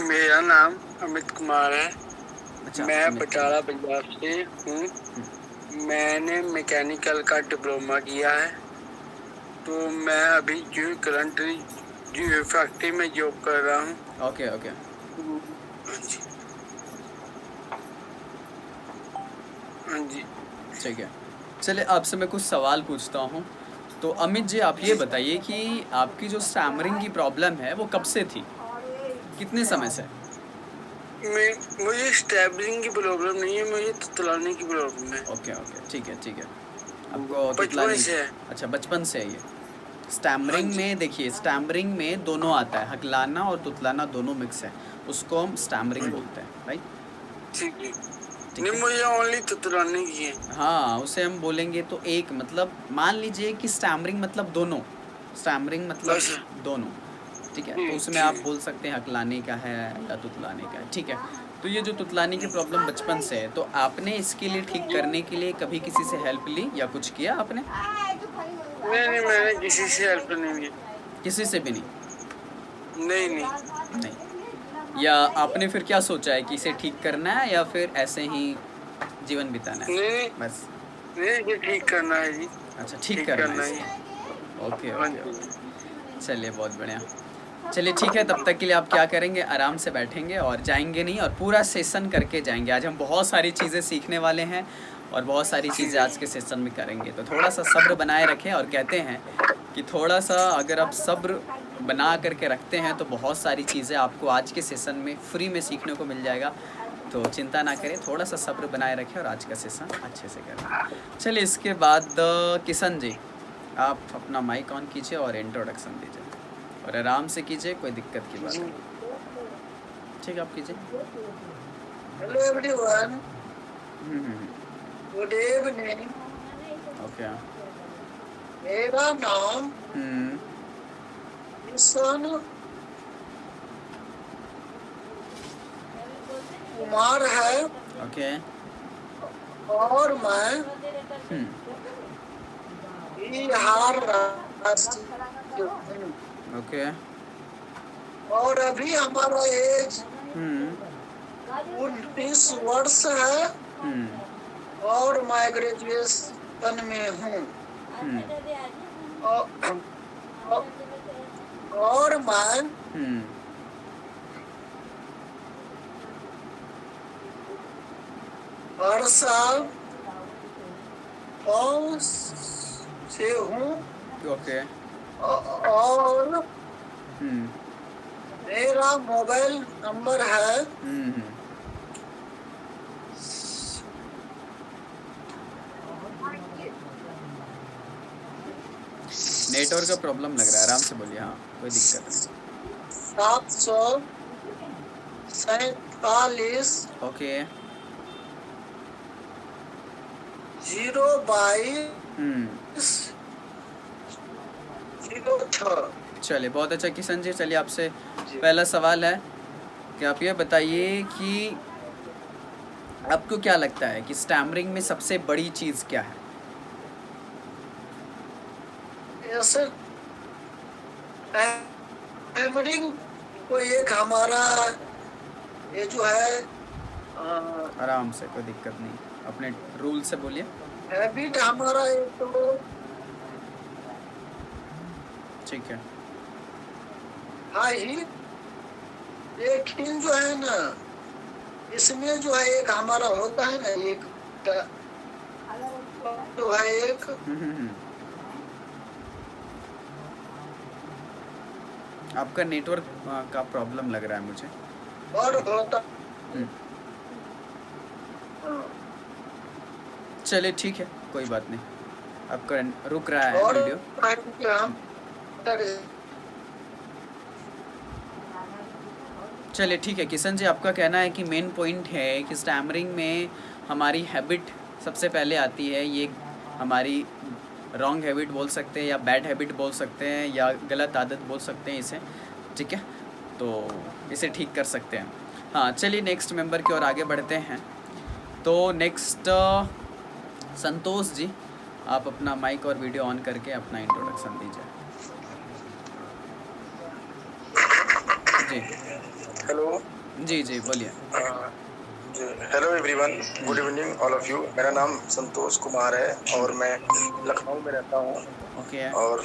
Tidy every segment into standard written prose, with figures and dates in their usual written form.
मेरा नाम अमित कुमार है। अच्छा, मैं अमित बटाला कुमार। पंजाब से हूँ। मैंने मैकेनिकल का डिप्लोमा किया है। तो मैं अभी जो करंटली जो फैक्ट्री में जॉब कर रहा हूँ। ओके ओके, हाँ जी, हाँ जी, ठीक है। चलिए आपसे मैं कुछ सवाल पूछता हूँ। तो अमित जी, आप ये बताइए कि आपकी जो स्टैमरिंग की प्रॉब्लम है वो कब से थी, कितने समय से? मुझे स्टैबलिंग की प्रॉब्लम नहीं है, मुझे तुतलाने की प्रॉब्लम है। ओके ओके, ठीक है ठीक है। आपको बचपन तुतलाने की, से है। अच्छा बचपन से है ये। हाँ स्टैमरिंग जी, में देखिए, स्टैमरिंग में दोनों आता है, हकलाना और तुतलाना दोनों मिक्स है। उसको हम स्टैमरिंग हाँ जी, बोलते हैं, राइट? ठीक है। ठीक नहीं, है। मुझे ओनली तुतलाने की है। हाँ, उसे हम बोलेंगे तो एक मतलब मान लीजिए कि स्टैमरिंग मतलब दोनों, स्टैमरिंग मतलब अच्छा, दोनों, ठीक है। तो ठीक उसमें आप ठीक बोल सकते हैं हकलाने का है या तुतलाने का है, ठीक है। तो ये जो तुतलाने की प्रॉब्लम बचपन से है, तो आपने इसके लिए ठीक जी। करने के लिए कभी किसी से हेल्प ली या कुछ किया आपने? नहीं नहीं, मैंने किसी से हेल्प नहीं ली। किसी से भी नहीं? नहीं नहीं, नहीं, या आपने फिर क्या सोचा है कि इसे ठीक करना है या फिर ऐसे ही जीवन बिताना है नहीं बस? नहीं, ये ठीक करना है जी। अच्छा, ठीक ठीक करना है करना है। इसको। ओके हाँ ओके जी, ओके, चलिए बहुत बढ़िया। चलिए ठीक है, तब तक के लिए आप क्या करेंगे, आराम से बैठेंगे और जाएंगे नहीं, और पूरा सेशन करके जाएंगे। आज हम बहुत सारी चीज़ें सीखने वाले हैं और बहुत सारी ठीक चीज़ें है। आज के सेशन में करेंगे। तो थोड़ा सा सब्र बनाए रखें, और कहते हैं कि थोड़ा सा अगर आप सब्र बना करके रखते हैं तो बहुत सारी चीज़ें आपको आज के सेशन में फ्री में सीखने को मिल जाएगा। तो चिंता ना करें, थोड़ा सा सब्र बनाए रखें और आज का सेशन अच्छे से करें। चलिए इसके बाद किशन जी, आप अपना माइक ऑन कीजिए और इंट्रोडक्शन दीजिए, और आराम से कीजिए, कोई दिक्कत की बात जी। नहीं। ठीक है, आप कीजिए। हेलो एवरीवन, हम्म, गुड इवनिंग। ओके। मेरा नाम हम्म, किशन कुमार है ओके। और मैं हम्म, बिहार राज्य से हूँ। ओके। और अभी हमारा एज हम्म, 19 वर्ष है हम्म, और मैं ग्रेजुएशन में हूँ। हम्म, और, और मैं हम्म, हर साल गाँव से हूँ। ओके। और हम्म, मेरा मोबाइल नंबर है हम्म, 7 नेटवर्क का प्रॉब्लम लग रहा है, आराम से बोलिए, हाँ कोई दिक्कत नहीं। सौ 47 ओके। 022 हम्म, 06। चलिए बहुत अच्छा किशन जी। चलिए आपसे जी। पहला सवाल है कि आप ये बताइए कि आपको क्या लगता है कि स्टैमरिंग में सबसे बड़ी चीज़ क्या है? ऐसे टैमरिंग को एक हमारा ये जो है आराम से, कोई दिक्कत नहीं, अपने रूल से बोलिए। हैबिट हमारा एक तो ठीक है। ही, लेकिन जो है ना, इसमें जो है एक हमारा होता है ना, एक जो है एक आपका नेटवर्क का प्रॉब्लम लग रहा है मुझे। और होता हम्म, चलिए ठीक है, कोई बात नहीं, आपका रुक रहा है और वीडियो। हम चलिए ठीक है किशन जी, आपका कहना है कि मेन पॉइंट है कि स्टैमरिंग में हमारी हैबिट सबसे पहले आती है। ये हमारी रॉन्ग हैबिट बोल सकते हैं या बैड हैबिट बोल सकते हैं या गलत आदत बोल सकते हैं इसे, ठीक है। तो इसे ठीक कर सकते हैं। हाँ चलिए नेक्स्ट मेंबर की ओर आगे बढ़ते हैं। तो नेक्स्ट संतोष जी, आप अपना माइक और वीडियो ऑन करके अपना इंट्रोडक्शन दीजिए जी। हेलो जी, जी, बोलिए। Hello everyone, good evening all of you. मेरा नाम संतोष कुमार है और मैं लखनऊ में रहता हूँ ओके। और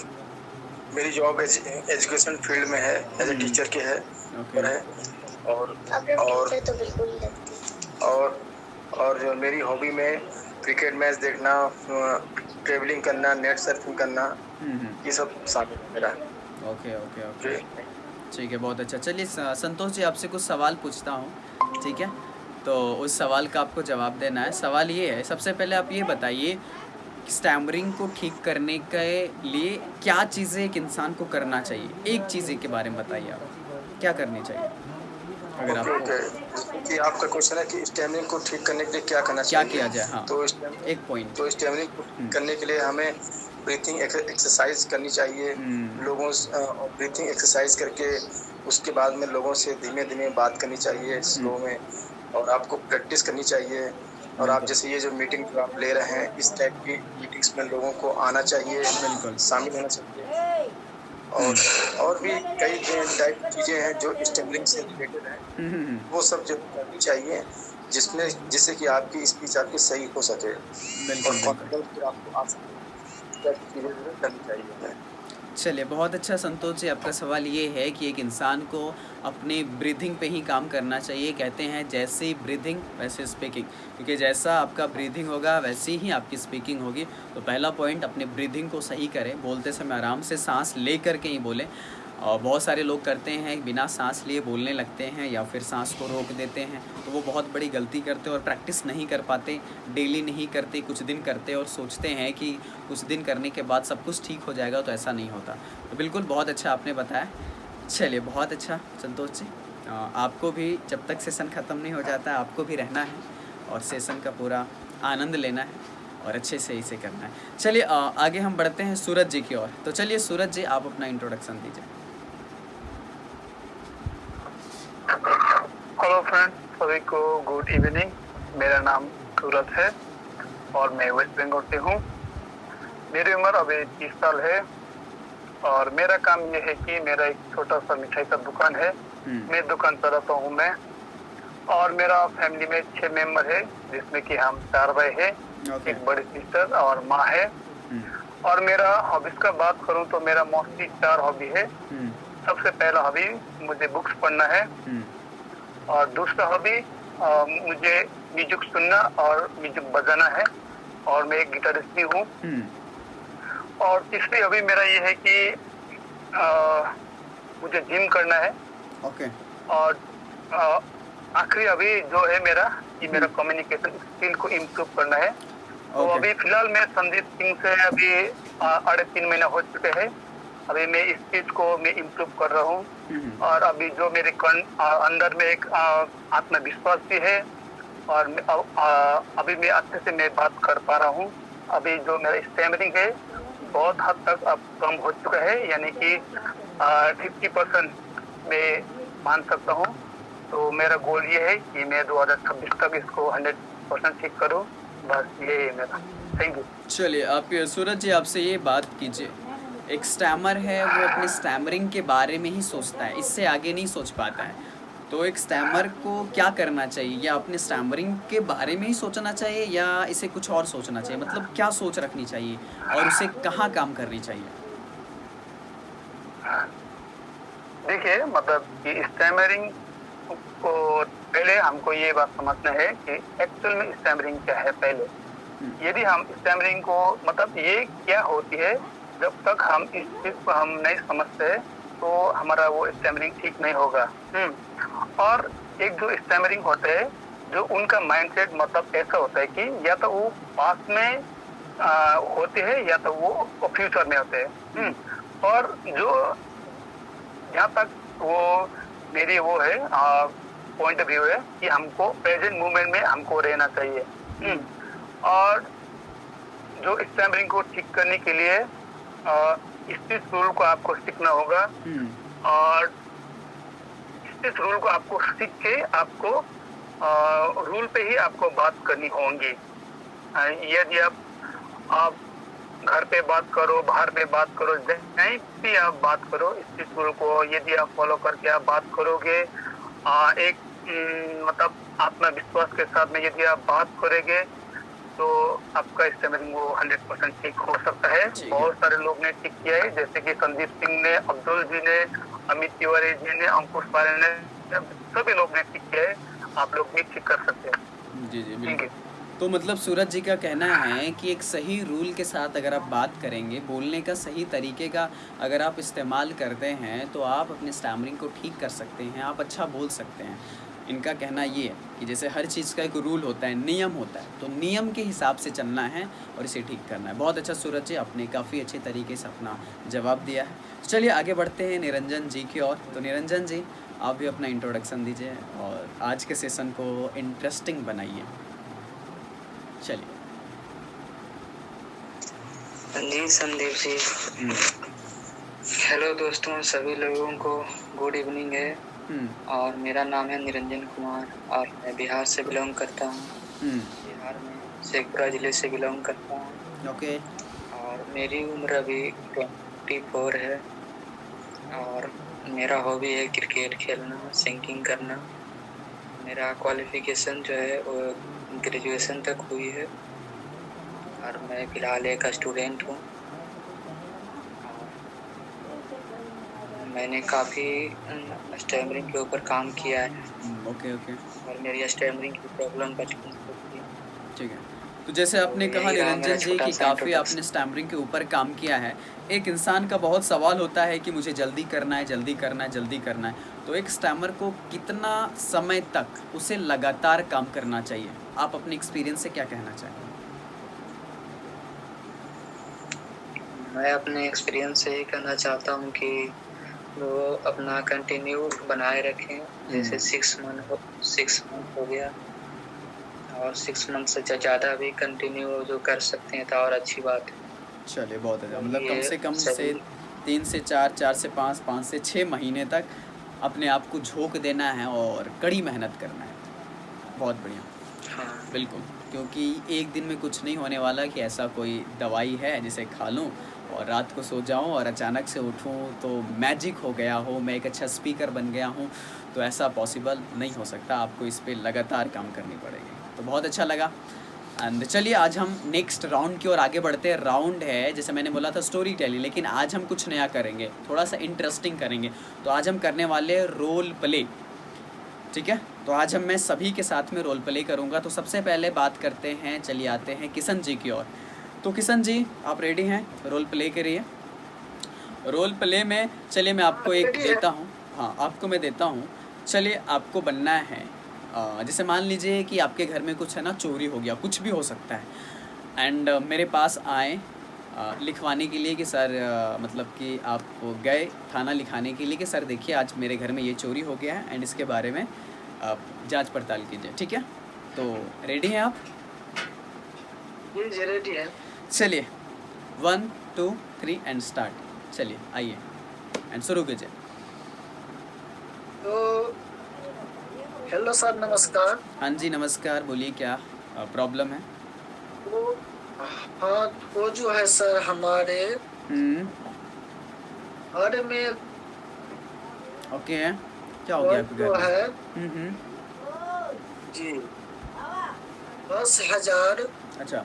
मेरी जॉब एजुकेशन फील्ड में है, एज ए टीचर के है ओके। पर है। और और तो बिल्कुल लगती और जो मेरी हॉबी में क्रिकेट मैच देखना, ट्रेवलिंग करना, नेट सर्फिंग करना, ये सब शामिल है मेरा। Okay, okay, okay. जी। ठीक है, बहुत अच्छा। चलिए संतोष जी, आपसे कुछ सवाल पूछता हूँ, ठीक है? तो उस सवाल का आपको जवाब देना है। सवाल ये है, सबसे पहले आप ये बताइए, स्टैमरिंग को ठीक करने के लिए क्या चीज़ें एक इंसान को करना चाहिए? एक चीज़ के बारे में बताइए आप, क्या करनी चाहिए? अगर ओके आपको ओके, जैसे कि आपका क्वेश्चन है कि स्टेमिनिंग को ठीक करने के लिए क्या करना क्या चाहिए। किया जाए? हाँ, तो एक पॉइंट। स्टेमिनिंग को ठीक करने के लिए हमें ब्रीथिंग एक्सरसाइज करनी चाहिए। लोगों ब्रीथिंग एक्सरसाइज करके उसके बाद में लोगों से धीमे धीमे बात करनी चाहिए, स्लो में। और आपको प्रैक्टिस करनी चाहिए। और आप बिल्कुल, जैसे ये जो मीटिंग जो आप ले रहे हैं, इस टाइप की मीटिंग्स में लोगों को आना चाहिए, बिल्कुल। शामिल होना चाहिए। और और भी कई टाइप की चीजें हैं जो स्टेमिनिंग से रिलेटेड है, वो सब जो करनी चाहिए, जिसमें जिससे कि आपकी स्पीच आपकी सही हो सके बिल्कुल, और बिल्कुल। कॉन्फिडेंस भी आपको आ सके। इस टाइप की चीजें जो है करनी चाहिए हमें। चलिए, बहुत अच्छा संतोष जी, आपका सवाल ये है कि एक इंसान को अपने ब्रीथिंग पे ही काम करना चाहिए। कहते हैं जैसे ब्रीथिंग वैसे स्पीकिंग, क्योंकि जैसा आपका ब्रीथिंग होगा वैसी ही आपकी स्पीकिंग होगी। तो पहला पॉइंट, अपने ब्रीथिंग को सही करें, बोलते समय आराम से सांस ले कर के ही बोलें। और बहुत सारे लोग करते हैं, बिना सांस लिए बोलने लगते हैं या फिर सांस को रोक देते हैं, तो वो बहुत बड़ी गलती करते हैं और प्रैक्टिस नहीं कर पाते, डेली नहीं करते, कुछ दिन करते और सोचते हैं कि कुछ दिन करने के बाद सब कुछ ठीक हो जाएगा, तो ऐसा नहीं होता। तो बिल्कुल बहुत अच्छा आपने बताया। चलिए, बहुत अच्छा संतोष जी। आपको भी जब तक सेशन ख़त्म नहीं हो जाता, आपको भी रहना है और सेशन का पूरा आनंद लेना है और अच्छे से इसे करना है। चलिए आगे हम बढ़ते हैं सूरज जी की ओर। तो चलिए सूरज जी, आप अपना इंट्रोडक्शन दीजिए। हेलो फ्रेंड्स, सभी को गुड इवनिंग। मेरा नाम सूरज है और मैं वेस्ट बंगाल से हूँ। मेरी उम्र अभी 30 साल है और मेरा काम ये है कि मेरा एक छोटा सा मिठाई का दुकान है। मैं दुकान चलाता हूँ मैं। और मेरा फैमिली में 6 मेंबर है, जिसमें कि हम 4 भाई हैं, एक बड़ी सिस्टर और माँ है। और मेरा हॉबीज का बात करूँ तो मेरा मोस्टली 4 हॉबी है। सबसे पहला हॉबी मुझे बुक्स पढ़ना है और दूसरा हॉबी मुझे म्यूजिक सुनना और म्यूजिक बजाना है और मैं एक गिटारिस्ट भी हूँ। और तीसरी हॉबी मेरा ये है कि मुझे जिम करना है। ओके। और आखिरी हॉबी जो है मेरा, कि मेरा कम्युनिकेशन स्किल को इम्प्रूव करना है। तो अभी फिलहाल मैं संदीप सिंह से अभी 3.5 महीना हो चुके हैं। अभी मैं इस चीज को मैं इम्प्रूव कर रहा हूँ और अभी जो मेरे अंदर में एक आत्मविश्वास भी है और अभी मैं अच्छे से मैं बात कर पा रहा हूँ। अभी जो मेरा स्टैमरिंग है बहुत हद तक अब कम हो चुका है, यानी कि 50% मैं मान सकता हूँ। तो मेरा गोल ये है कि मैं 2026 तक इसको 100% ठीक करूँ। बस ये है मेरा। Thank you. चलिए, आप सूरज जी, आपसे ये बात कीजिए, एक स्टैमर है, वो अपने स्टैमरिंग के बारे में ही सोचता है, इससे आगे नहीं सोच पाता है। तो एक स्टैमर को क्या करना चाहिए? या अपने स्टैमरिंग के बारे में ही सोचना चाहिए या इसे कुछ और सोचना चाहिए? मतलब क्या सोच रखनी चाहिए और उसे कहाँ काम करनी चाहिए? देखिए, मतलब कि स्टैमरिंग को पहले हमको ये बात समझना है कि एक्चुअल में स्टैमरिंग क्या है पहले। यदि हम स्टैमरिंग को, मतलब ये क्या होती है, जब तक हम इस चीज को हम नहीं समझते तो हमारा वो स्टैमरिंग ठीक नहीं होगा। और एक जो स्टैमरिंग होते हैं, जो उनका माइंडसेट मतलब ऐसा होता है कि या तो वो पास्ट में होते हैं या तो वो फ्यूचर में होते हैं। और जो जहाँ तक वो मेरी वो है पॉइंट ऑफ व्यू है कि हमको प्रेजेंट मोमेंट में हमको रहना चाहिए। और जो स्टैमरिंग को ठीक करने के लिए इस रूल को आपको सीखना होगा और इस रूल को आपको सीख के आपको रूल पे ही आपको बात करनी होंगी। यदि आप घर पे बात करो, बाहर में बात करो, कहीं भी आप बात करो, इस रूल को यदि आप फॉलो करके आप बात करोगे एक मतलब आत्मविश्वास के साथ में यदि आप बात करेंगे तो आपका स्टैमरिंग वो 100% ठीक हो सकता है। ठीक है। बहुत सारे लोग ने ठीक किया है, जैसे कि संदीप सिंह ने, अब्दुल जी ने, अमित तिवारी जी ने, अंकुश पारे ने, सभी लोग ने ठीक किया है। आप लोग भी ठीक कर सकते हैं। जी जी ठीक बिल्कुल। है। तो मतलब सूरज जी का कहना है कि एक सही रूल के साथ अगर आप बात करेंगे, बोलने का सही तरीके का अगर आप इस्तेमाल करते हैं तो आप अपने स्टैमरिंग को ठीक कर सकते हैं, आप अच्छा बोल सकते हैं। इनका कहना ये है कि जैसे हर चीज़ का एक रूल होता है, नियम होता है, तो नियम के हिसाब से चलना है और इसे ठीक करना है। बहुत अच्छा सूरज जी, आपने काफ़ी अच्छे तरीके से अपना जवाब दिया है। चलिए आगे बढ़ते हैं निरंजन जी की ओर। तो निरंजन जी, आप भी अपना इंट्रोडक्शन दीजिए और आज के सेशन को इंटरेस्टिंग बनाइए। चलिए। जी संदीप जी, हेलो दोस्तों, सभी लोगों को गुड इवनिंग है। और मेरा नाम है निरंजन कुमार और मैं बिहार से बिलोंग करता हूँ। बिहार में शेखपुरा ज़िले से बिलोंग करता हूँ। ओके। और मेरी उम्र अभी 24 है और मेरा हॉबी है क्रिकेट खेलना, सिंगिंग करना। मेरा क्वालिफिकेशन जो है वो ग्रेजुएशन तक हुई है और मैं फ़िलहाल एक स्टूडेंट हूँ। मैंने काफ़ी स्टैमरिंग के ऊपर काम किया है। Okay okay. और मेरी स्टैमरिंग की प्रॉब्लम बचपन से थी। ठीक है। तो जैसे आपने तो कहा यही रहा निरंजन मेरा जी छोटा कि सा काफ़ी introduction। आपने स्टैमरिंग के ऊपर काम किया है। एक इंसान का बहुत सवाल होता है कि मुझे जल्दी करना है, जल्दी करना है, जल्दी करना है। तो एक स्टैमर को कितना समय तक उसे लगातार काम करना चाहिए? आप अपने एक्सपीरियंस से क्या कहना चाहेंगे? मैं अपने एक्सपीरियंस से ये कहना चाहता हूँ कि वो अपना कंटिन्यू बनाए रखें। जैसे 6 मंथ हो गया और 6 मंथ से ज़्यादा भी कंटिन्यू जो कर सकते हैं तो और अच्छी बात है। चलिए बहुत अच्छा। मतलब ये कम से सही 3 से 4, 4 से 5, 5 से 6 महीने तक अपने आप को झोंक देना है और कड़ी मेहनत करना है। बहुत बढ़िया। हाँ। बिल्कुल, क्योंकि एक दिन में कुछ नहीं होने वाला कि ऐसा कोई दवाई है जिसे खा लूँ और रात को सो जाऊँ और अचानक से उठूँ तो मैजिक हो गया हो, मैं एक अच्छा स्पीकर बन गया हूँ, तो ऐसा पॉसिबल नहीं हो सकता। आपको इस पे लगातार काम करनी पड़ेगी। तो बहुत अच्छा लगा। एंड चलिए आज हम नेक्स्ट राउंड की ओर आगे बढ़ते हैं। राउंड है, जैसे मैंने बोला था, स्टोरी टेलिंग, लेकिन आज हम कुछ नया करेंगे, थोड़ा सा इंटरेस्टिंग करेंगे। तो आज हम करने वाले रोल प्ले। ठीक है, तो आज मैं सभी के साथ में रोल प्ले करूँगा। तो सबसे पहले बात करते हैं, चलिए आते हैं किशन जी की ओर। तो किशन जी, आप रेडी हैं रोल प्ले के लिए? रोल प्ले में चलिए मैं आपको एक देता हूँ। हाँ, आपको मैं देता हूँ। चलिए आपको बनना है, जैसे मान लीजिए कि आपके घर में कुछ है ना, चोरी हो गया, कुछ भी हो सकता है। एंड मेरे पास आए लिखवाने के लिए कि सर, मतलब कि आप गए थाना लिखाने के लिए कि सर देखिए आज मेरे घर में ये चोरी हो गया है एंड इसके बारे में आप जांच पड़ताल कीजिए। ठीक है, तो रेडी हैं आप? जी रेडी है। चलिए 1 2 3 एंड स्टार्ट। चलिए आइए एंड शुरू कीजिए। तो हेलो सर, नमस्कार। हाँ जी नमस्कार, बोलिए क्या प्रॉब्लम है? तो हाँ, वो जो है सर हमारे घर में ओके, क्या हो गया आपके जो घर में? है जी 10,000 अच्छा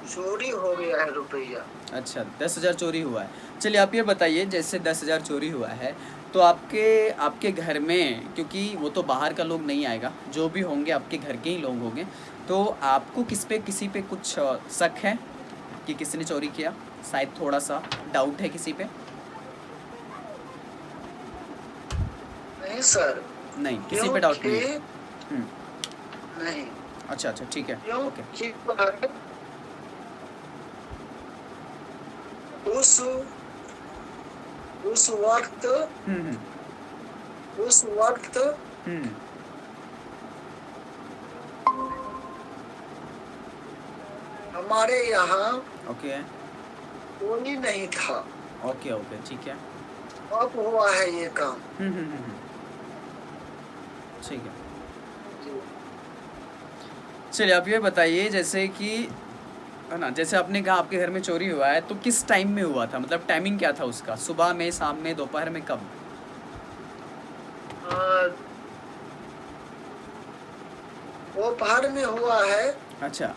चोरी हो गया है रुपया। अच्छा, 10,000 चोरी हुआ है। चलिए आप ये बताइए, जैसे 10,000 चोरी हुआ है तो आपके घर में, क्योंकि वो तो बाहर का लोग नहीं आएगा, जो भी होंगे आपके घर के ही लोग होंगे, तो आपको किसी पे कुछ शक है कि किसी ने चोरी किया? शायद थोड़ा सा डाउट है किसी पे? नहीं सर, नहीं, किसी पे डाउट नहीं है। क्योंकि नहीं। अच्छा अच्छा, ठीक है, ओके। क्योंकि उस वक्त हमारे यहाँ ओके कोई नहीं था। ओके ओके, ठीक है। अब हुआ है ये काम। ठीक है। चलिए आप ये बताइए, जैसे कि है ना, जैसे आपने कहा आपके घर में चोरी हुआ है, तो किस टाइम में हुआ था? मतलब टाइमिंग क्या था उसका? सुबह में, शाम में, दोपहर में, कब? दोपहर में हुआ है, अच्छा,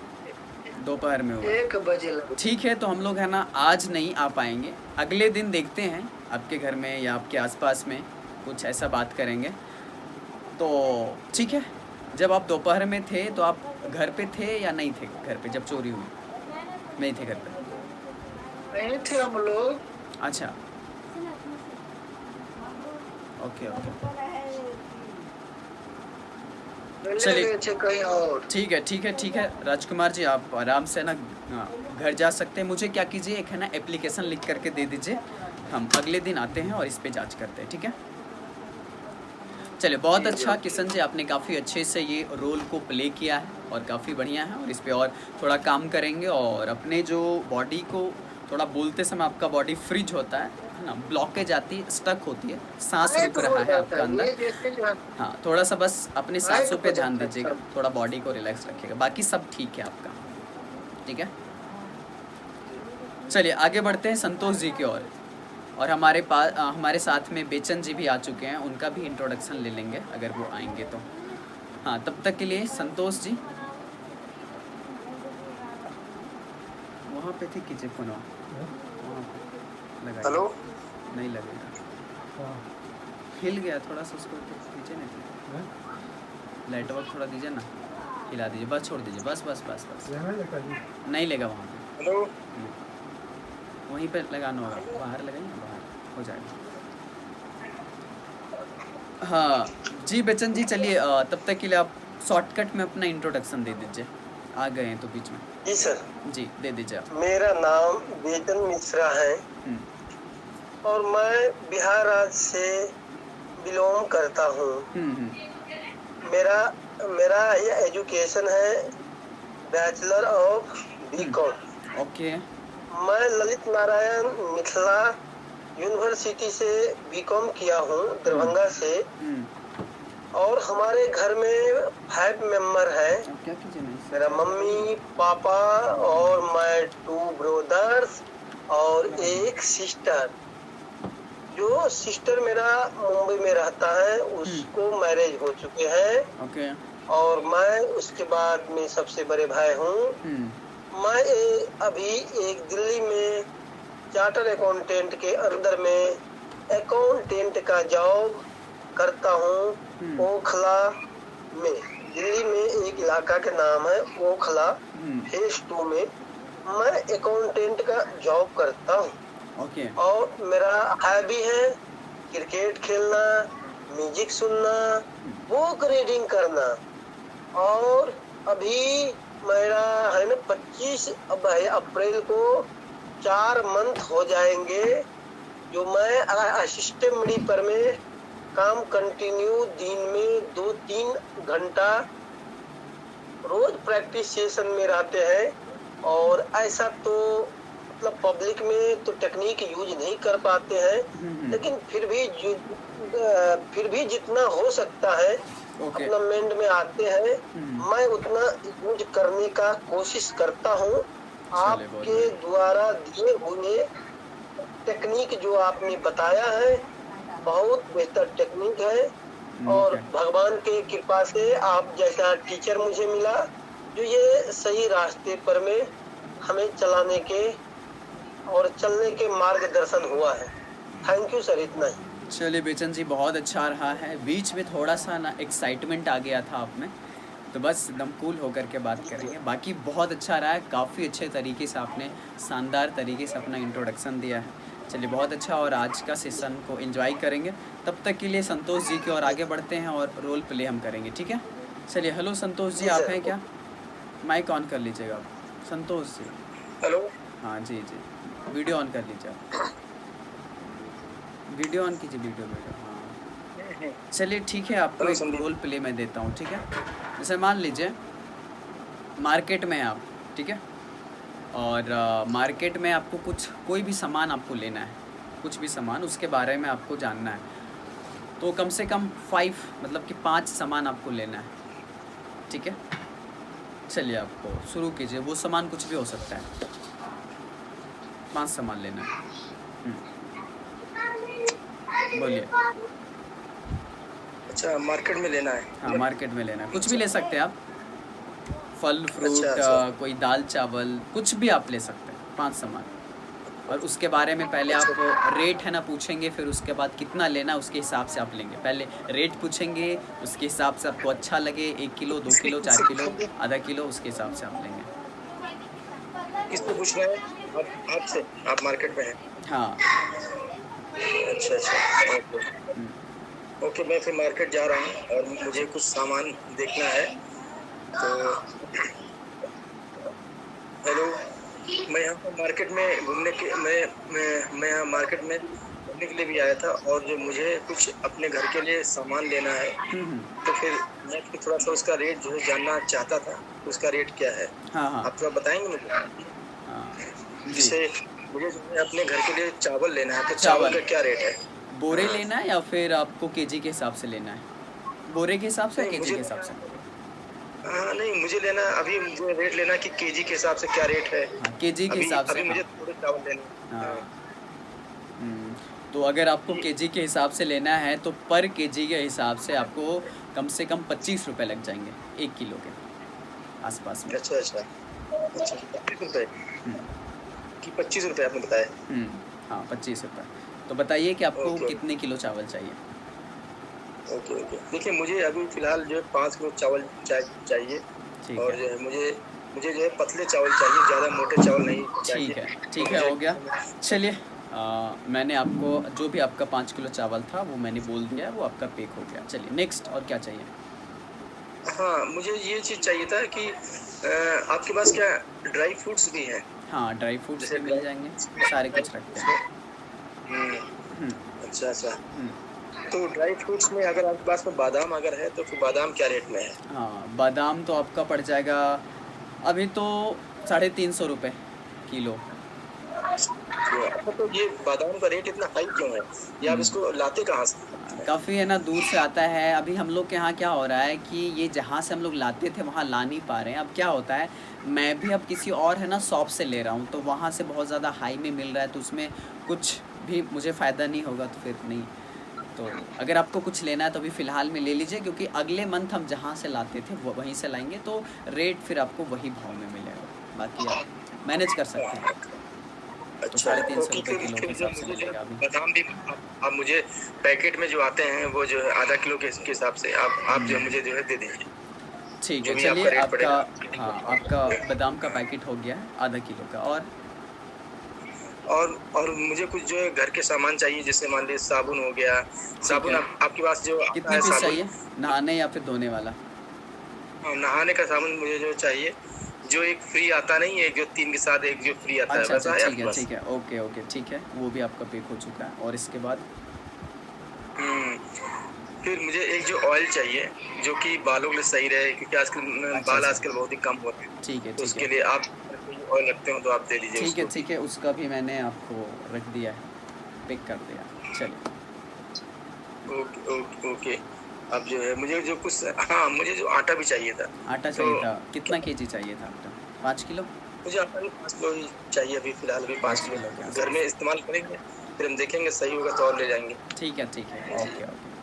दोपहर में हुआ। 1 बजे लगा। ठीक है, तो हम लोग है ना आज नहीं आ पाएंगे, अगले दिन देखते हैं आपके घर में या आपके आसपास में कुछ ऐसा बात करेंगे। तो ठीक है, जब आप दोपहर में थे तो आप घर पे थे या नहीं थे घर पे जब चोरी हुई? नहीं थे घर पे। नहीं थे हम लोग। अच्छा, ओके ओके, चले चलिए। गए थे कहीं और। ठीक है ठीक है ठीक है राजकुमार जी, आप आराम से ना घर जा सकते हैं। मुझे क्या कीजिए, एक है ना एप्लीकेशन लिख करके दे दीजिए, हम अगले दिन आते हैं और इस पे जांच करते हैं, ठीक है? चलिए, बहुत अच्छा किशन जी, आपने काफ़ी अच्छे से ये रोल को प्ले किया है और काफ़ी बढ़िया है, और इस पे और थोड़ा काम करेंगे। और अपने जो बॉडी को थोड़ा बोलते समय आपका बॉडी फ्रीज होता है ना, ब्लॉकेज आती है, स्टक होती है, सांस रुक रहा है आपका अंदर। हाँ, थोड़ा सा बस अपने सांसों पे ध्यान दीजिएगा, थोड़ा बॉडी को रिलैक्स रखिएगा, बाकी सब ठीक है आपका, ठीक है? चलिए आगे बढ़ते हैं संतोष जी की ओर। और हमारे पास हमारे साथ में बेचन जी भी आ चुके हैं, उनका भी इंट्रोडक्शन ले लेंगे अगर वो आएंगे तो। हाँ, तब तक के लिए संतोष जी वहाँ पे थे, कीजिए फोन लगा। हेलो, नहीं लगेगा, हिल गया थोड़ा सा, उसको कीजिए ना, लाइट वर्क थोड़ा दीजिए ना, हिला दीजिए, बस छोड़ दीजिए, बस बस बस बस, नहीं लेगा वहाँ पे। हेलो, वहीं पे लगाना होगा, बाहर लगाइए, बाहर हो जाएगा। हाँ जी बेचन जी, चलिए तब तक के लिए आप शॉर्टकट में अपना इंट्रोडक्शन दे दीजिए, आ गए हैं तो बीच में। जी सर, जी दे दीजिए आप। मेरा नाम बेचन मिश्रा है और मैं बिहार राज्य से बिलोंग करता हूँ। मेरा मेरा ये एजुकेशन है बैचलर ऑफ बीकॉम। ओके, मैं ललित नारायण मिथिला यूनिवर्सिटी से बीकॉम किया हूँ, दरभंगा से। और हमारे घर में 5 मेंबर हैं। क्या कीजिए नहीं, मेरा मम्मी पापा और मैं 2 ब्रदर्स और एक सिस्टर। जो सिस्टर मेरा मुंबई में रहता है, उसको मैरिज हो चुके हैं। ओके, और मैं उसके बाद में सबसे बड़े भाई हूँ। मैं अभी एक दिल्ली में चार्टर अकाउंटेंट के अंदर में अकाउंटेंट का जॉब करता हूँ, ओखला में। दिल्ली में एक इलाका का नाम है ओखला, फेज 2 में मैं अकाउंटेंट का जॉब करता हूँ। ओके, और मेरा हॉबी है क्रिकेट खेलना, म्यूजिक सुनना, बुक रीडिंग करना। और अभी मेरा है ना 25 अप्रैल को 4 मंथ हो जाएंगे जो मैं असिस्टेंट मेडिपर में काम कंटिन्यू दिन में 2-3 घंटा रोज प्रैक्टिस सेशन में रहते हैं। और ऐसा तो मतलब पब्लिक में तो टेक्निक यूज नहीं कर पाते हैं, लेकिन फिर भी जितना हो सकता है अपना माइंड में आते हैं, मैं उतना यूज करने का कोशिश करता हूँ। आपके द्वारा दिए हुए टेक्निक जो आपने बताया है बहुत बेहतर टेक्निक है। और भगवान के कृपा से आप जैसा टीचर मुझे मिला जो ये सही रास्ते पर में हमें चलाने के और चलने के मार्गदर्शन हुआ है। थैंक यू सर, इतना ही। चलिए बेचन जी, बहुत अच्छा रहा है। बीच में थोड़ा सा ना एक्साइटमेंट आ गया था आप में, तो बस एकदम कूल होकर के बात करेंगे। बाकी बहुत अच्छा रहा है, काफ़ी अच्छे तरीके से आपने शानदार तरीके से अपना इंट्रोडक्शन दिया है। चलिए बहुत अच्छा, और आज का सेशन को एंजॉय करेंगे। तब तक के लिए संतोष जी की ओर आगे बढ़ते हैं और रोल प्ले हम करेंगे, ठीक है? चलिए, हेलो संतोष जी, आप हैं क्या? माइक ऑन कर लीजिएगा आप, संतोष जी। हेलो, हाँ जी जी, वीडियो ऑन कर लीजिए आप, वीडियो ऑन कीजिए, वीडियो। हाँ चलिए ठीक है, आपको एक रोल प्ले मैं देता हूँ, ठीक है? जैसे मान लीजिए मार्केट में आप, ठीक है? और मार्केट में आपको कोई भी सामान आपको लेना है, कुछ भी सामान, उसके बारे में आपको जानना है। तो कम से कम 5 मतलब कि 5 सामान आपको लेना है, ठीक है? चलिए आपको शुरू कीजिए, वो सामान कुछ भी हो सकता है, 5 सामान लेना है। बोलिए। अच्छा, मार्केट में लेना है। हाँ मार्केट में लेना है, कुछ भी ले सकते हैं आप, फल फ्रूट, अच्छा। कोई दाल चावल कुछ भी आप ले सकते हैं, 5 सामान। और उसके बारे में पहले आप रेट है ना पूछेंगे, फिर उसके बाद कितना लेना उसके हिसाब से आप लेंगे। पहले रेट पूछेंगे, उसके हिसाब से आपको अच्छा लगे 1 किलो 2 किलो 4 किलो आधा किलो, उसके हिसाब से आप लेंगे। किससे पूछ रहे हैं आपसे? आप मार्केट में हैं? हाँ। अच्छा, ओके। मैं फिर मार्केट जा रहा हूँ और मुझे कुछ सामान देखना है। तो हेलो, मैं यहाँ पर मार्केट में घूमने के मैं यहाँ मार्केट में घूमने के लिए भी आया था, और जो मुझे कुछ अपने घर के लिए सामान लेना है, तो फिर मैं फिर थोड़ा सा उसका रेट जो है जानना चाहता था, उसका रेट क्या है? हाँ हाँ आप थोड़ा बताएंगे मुझे? हाँ जी। जैसे मुझे जो है अपने घर के लिए चावल लेना है, तो चावल का क्या रेट है? बोरे लेना है या फिर आपको केजी के हिसाब से लेना है? बोरे के हिसाब से या नहीं, केजी के हिसाब से? हाँ नहीं, मुझे लेना अभी, मुझे रेट लेना कि केजी के हिसाब से क्या रेट है। हाँ केजी के हिसाब से। अभी मुझे थोड़े चावल लेने हैं। हाँ। तो अगर आपको केजी के हिसाब से लेना है तो पर केजी के हिसाब से आपको कम से कम 25 रुपये लग जाएंगे 1 किलो के आसपास में। अच्छा 25 रुपये कि 25 रुपये आपने बताया? हाँ 25 रुपये। तो बताइए कि आपको कितने किलो चावल चाहिए? ओके। देखिए, मुझे अभी फ़िलहाल जो है 5 किलो चावल चाहिए, और जो है मुझे जो है पतले चावल चाहिए, ज़्यादा मोटे चावल नहीं चाहिए। ठीक है, हो गया। चलिए, मैंने आपको जो भी आपका 5 किलो चावल था वो मैंने बोल दिया, वो आपका पैक हो गया। चलिए नेक्स्ट, और क्या चाहिए? हाँ, मुझे ये चीज़ चाहिए था कि आपके पास क्या ड्राई फ्रूट्स भी हैं? हाँ ड्राई फ्रूट्स भी मिल जाएंगे, सारे कुछ रखते हैं। अच्छा। तो ड्राई फ्रूट्स में अगर आपके पास में बादाम अगर है, तो फिर बादाम क्या रेट में है? हाँ बादाम तो आपका पड़ जाएगा अभी तो 350 रुपये किलो। तो ये बादाम का रेट इतना हाई क्यों है? ये आप इसको लाते कहाँ से? काफ़ी है ना दूर से आता है। अभी हम लोग के यहाँ क्या हो रहा है कि ये जहाँ से हम लोग लाते थे वहाँ ला नहीं पा रहे हैं। अब क्या होता है, मैं भी अब किसी और है ना शॉप से ले रहा हूँ, तो वहाँ से बहुत ज़्यादा हाई में मिल रहा है, तो उसमें कुछ भी मुझे फ़ायदा नहीं होगा, तो फिर नहीं। तो अगर आपको कुछ लेना है तो अभी फ़िलहाल में ले लीजिए, क्योंकि अगले मंथ हम जहाँ से लाते थे वो वहीं से लाएंगे, तो रेट फिर आपको वही भाव में मिलेगा। बाकी आप मैनेज कर सकते हैं। तो 350 रुपये किलो के हिसाब से मिलेगा अभी। बादाम भी आप मुझे पैकेट में जो आते हैं वो जो है आधा किलो के हिसाब से आप जो मुझे जो है दे दीजिए। ठीक है, चलिए आपका, हाँ आपका बादाम का पैकेट हो गया है आधा किलो का। और मुझे कुछ जो है घर के सामान चाहिए, जैसे मान लीजिए साबुन हो गया। साबुन आपके पास जो कितने पीस चाहिए, नहाने या फिर धोने वाला? नहाने का साबुन मुझे जो चाहिए, जो एक फ्री आता नहीं है, जो 3 के साथ एक जो फ्री आता है, वैसा है आपके पास? ठीक है, ओके ठीक है, वो भी आपका पैक हो चुका है। और इसके बाद फिर मुझे एक जो ऑयल चाहिए जो कि बालों के लिए सही रहे, क्योंकि आजकल बाल आजकल बहुत ही कम होते हैं। ठीक है, तो उसके लिए आप ऑयल रखते हो तो आप दे दीजिए। ठीक है, उसका भी मैंने आपको रख दिया है, पैक कर दिया। चलिए ओके। अब जो है मुझे जो कुछ, हाँ मुझे जो आटा भी चाहिए था। आटा चाहिए था, कितना केजी चाहिए था आटा? 5 किलो? मुझे आटा भी 5 किलो ही चाहिए अभी फ़िलहाल, अभी 5 किलो घर में इस्तेमाल करेंगे, फिर हम देखेंगे सही होगा तो और ले जाएंगे। ठीक है, ओके।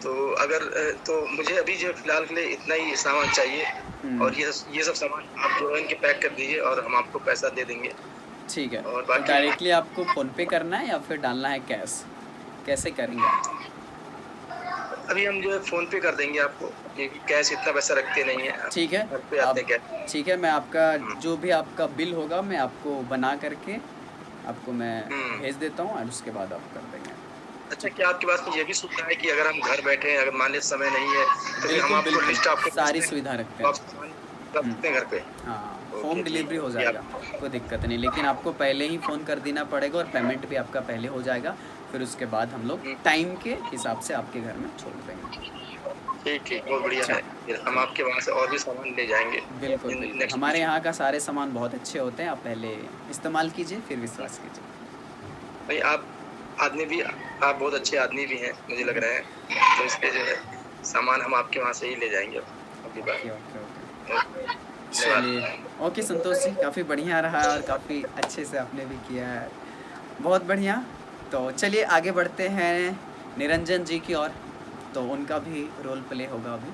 तो अगर तो मुझे अभी जो फ़िलहाल के लिए इतना ही सामान चाहिए, और ये सब सामान आप जो है इनके पैक कर दीजिए और हम आपको पैसा दे देंगे। ठीक है, और तो डायरेक्टली आपको फ़ोन पे करना है या फिर डालना है कैश, कैसे करेंगे? अभी हम जो है फ़ोन पे कर देंगे आपको, क्योंकि कैश इतना पैसा रखते नहीं है। ठीक है, घर पे आते हैं क्या? ठीक है, मैं आपका जो भी आपका बिल होगा मैं आपको बना करके आपको मैं भेज देता हूँ, और उसके बाद आप कर देंगे। अच्छा, क्या आपके पास में ये भी सुविधा है कि अगर हम घर बैठे हैं, अगर मान लीजिए समय नहीं है, तो फिर हम आपको लिस्ट आपको सारी सुविधा रखते हैं, रखते हैं घर पे? हाँ होम डिलीवरी हो जाएगा, कोई दिक्कत नहीं। लेकिन आपको पहले ही फ़ोन कर देना पड़ेगा और पेमेंट भी आपका पहले हो जाएगा, फिर उसके बाद हम लोग टाइम के हिसाब से आपके घर में छोड़ देंगे। ठीक, बहुत बढ़िया है। फिर हम आपके वहाँ से और भी सामान ले जाएंगे। बिल्कुल, हमारे यहाँ का सारे सामान बहुत अच्छे होते हैं, आप पहले इस्तेमाल कीजिए फिर विश्वास कीजिए। भाई आप बहुत अच्छे आदमी भी हैं, मुझे लग रहा है, तो इसके जो है सामान हम आपके वहाँ से ही ले जाएंगे अगली बार। चलिए, ओके संतोष जी, काफ़ी बढ़िया रहा और काफ़ी अच्छे से आपने भी किया है, बहुत बढ़िया। तो चलिए आगे बढ़ते हैं निरंजन जी की ओर। तो उनका भी रोल प्ले होगा अभी।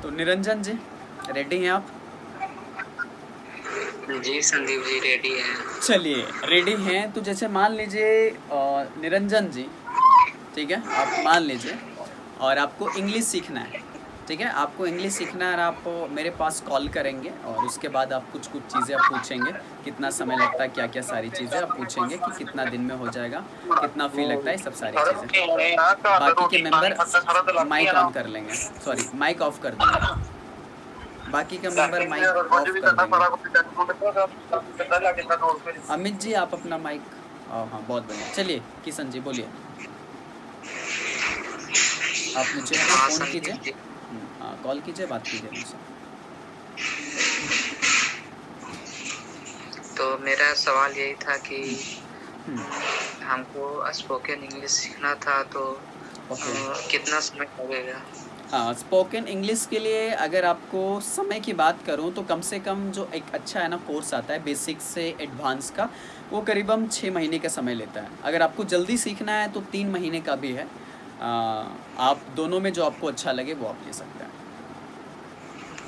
तो निरंजन जी रेडी हैं आप? जी संदीप जी रेडी हैं। चलिए रेडी हैं तो जैसे मान लीजिए निरंजन जी, ठीक है, आप मान लीजिए और आपको इंग्लिश सीखना है, ठीक है, आपको इंग्लिश सीखना है और आप मेरे पास कॉल करेंगे और उसके बाद आप कुछ चीज़ें आप पूछेंगे, कितना समय लगता है, क्या क्या सारी चीज़ें आप पूछेंगे कि कितना दिन में हो जाएगा, कितना फ़ी लगता है, सब सारी चीज़ें। बाकी के मेंबर माइक ऑन कर लेंगे, सॉरी माइक ऑफ कर देंगे, बाकी का मेंबर माइक ऑफ कर देंगे। अमित जी आप अपना माइक, हाँ बहुत बढ़िया। चलिए किशन जी बोलिए, आप मुझे फ़ोन कीजिए, हाँ कॉल कीजिए, बात कीजिए मुझसे। तो मेरा सवाल यही था कि हमको स्पोकन इंग्लिश सीखना था, तो कितना समय लगेगा? हाँ स्पोकन इंग्लिश के लिए अगर आपको समय की बात करूँ तो कम से कम जो एक अच्छा है ना कोर्स आता है बेसिक से एडवांस का, वो करीबन 6 महीने का समय लेता है। अगर आपको जल्दी सीखना है तो 3 महीने का भी है, आप दोनों में जो आपको अच्छा लगे वो आप ले सकते हैं।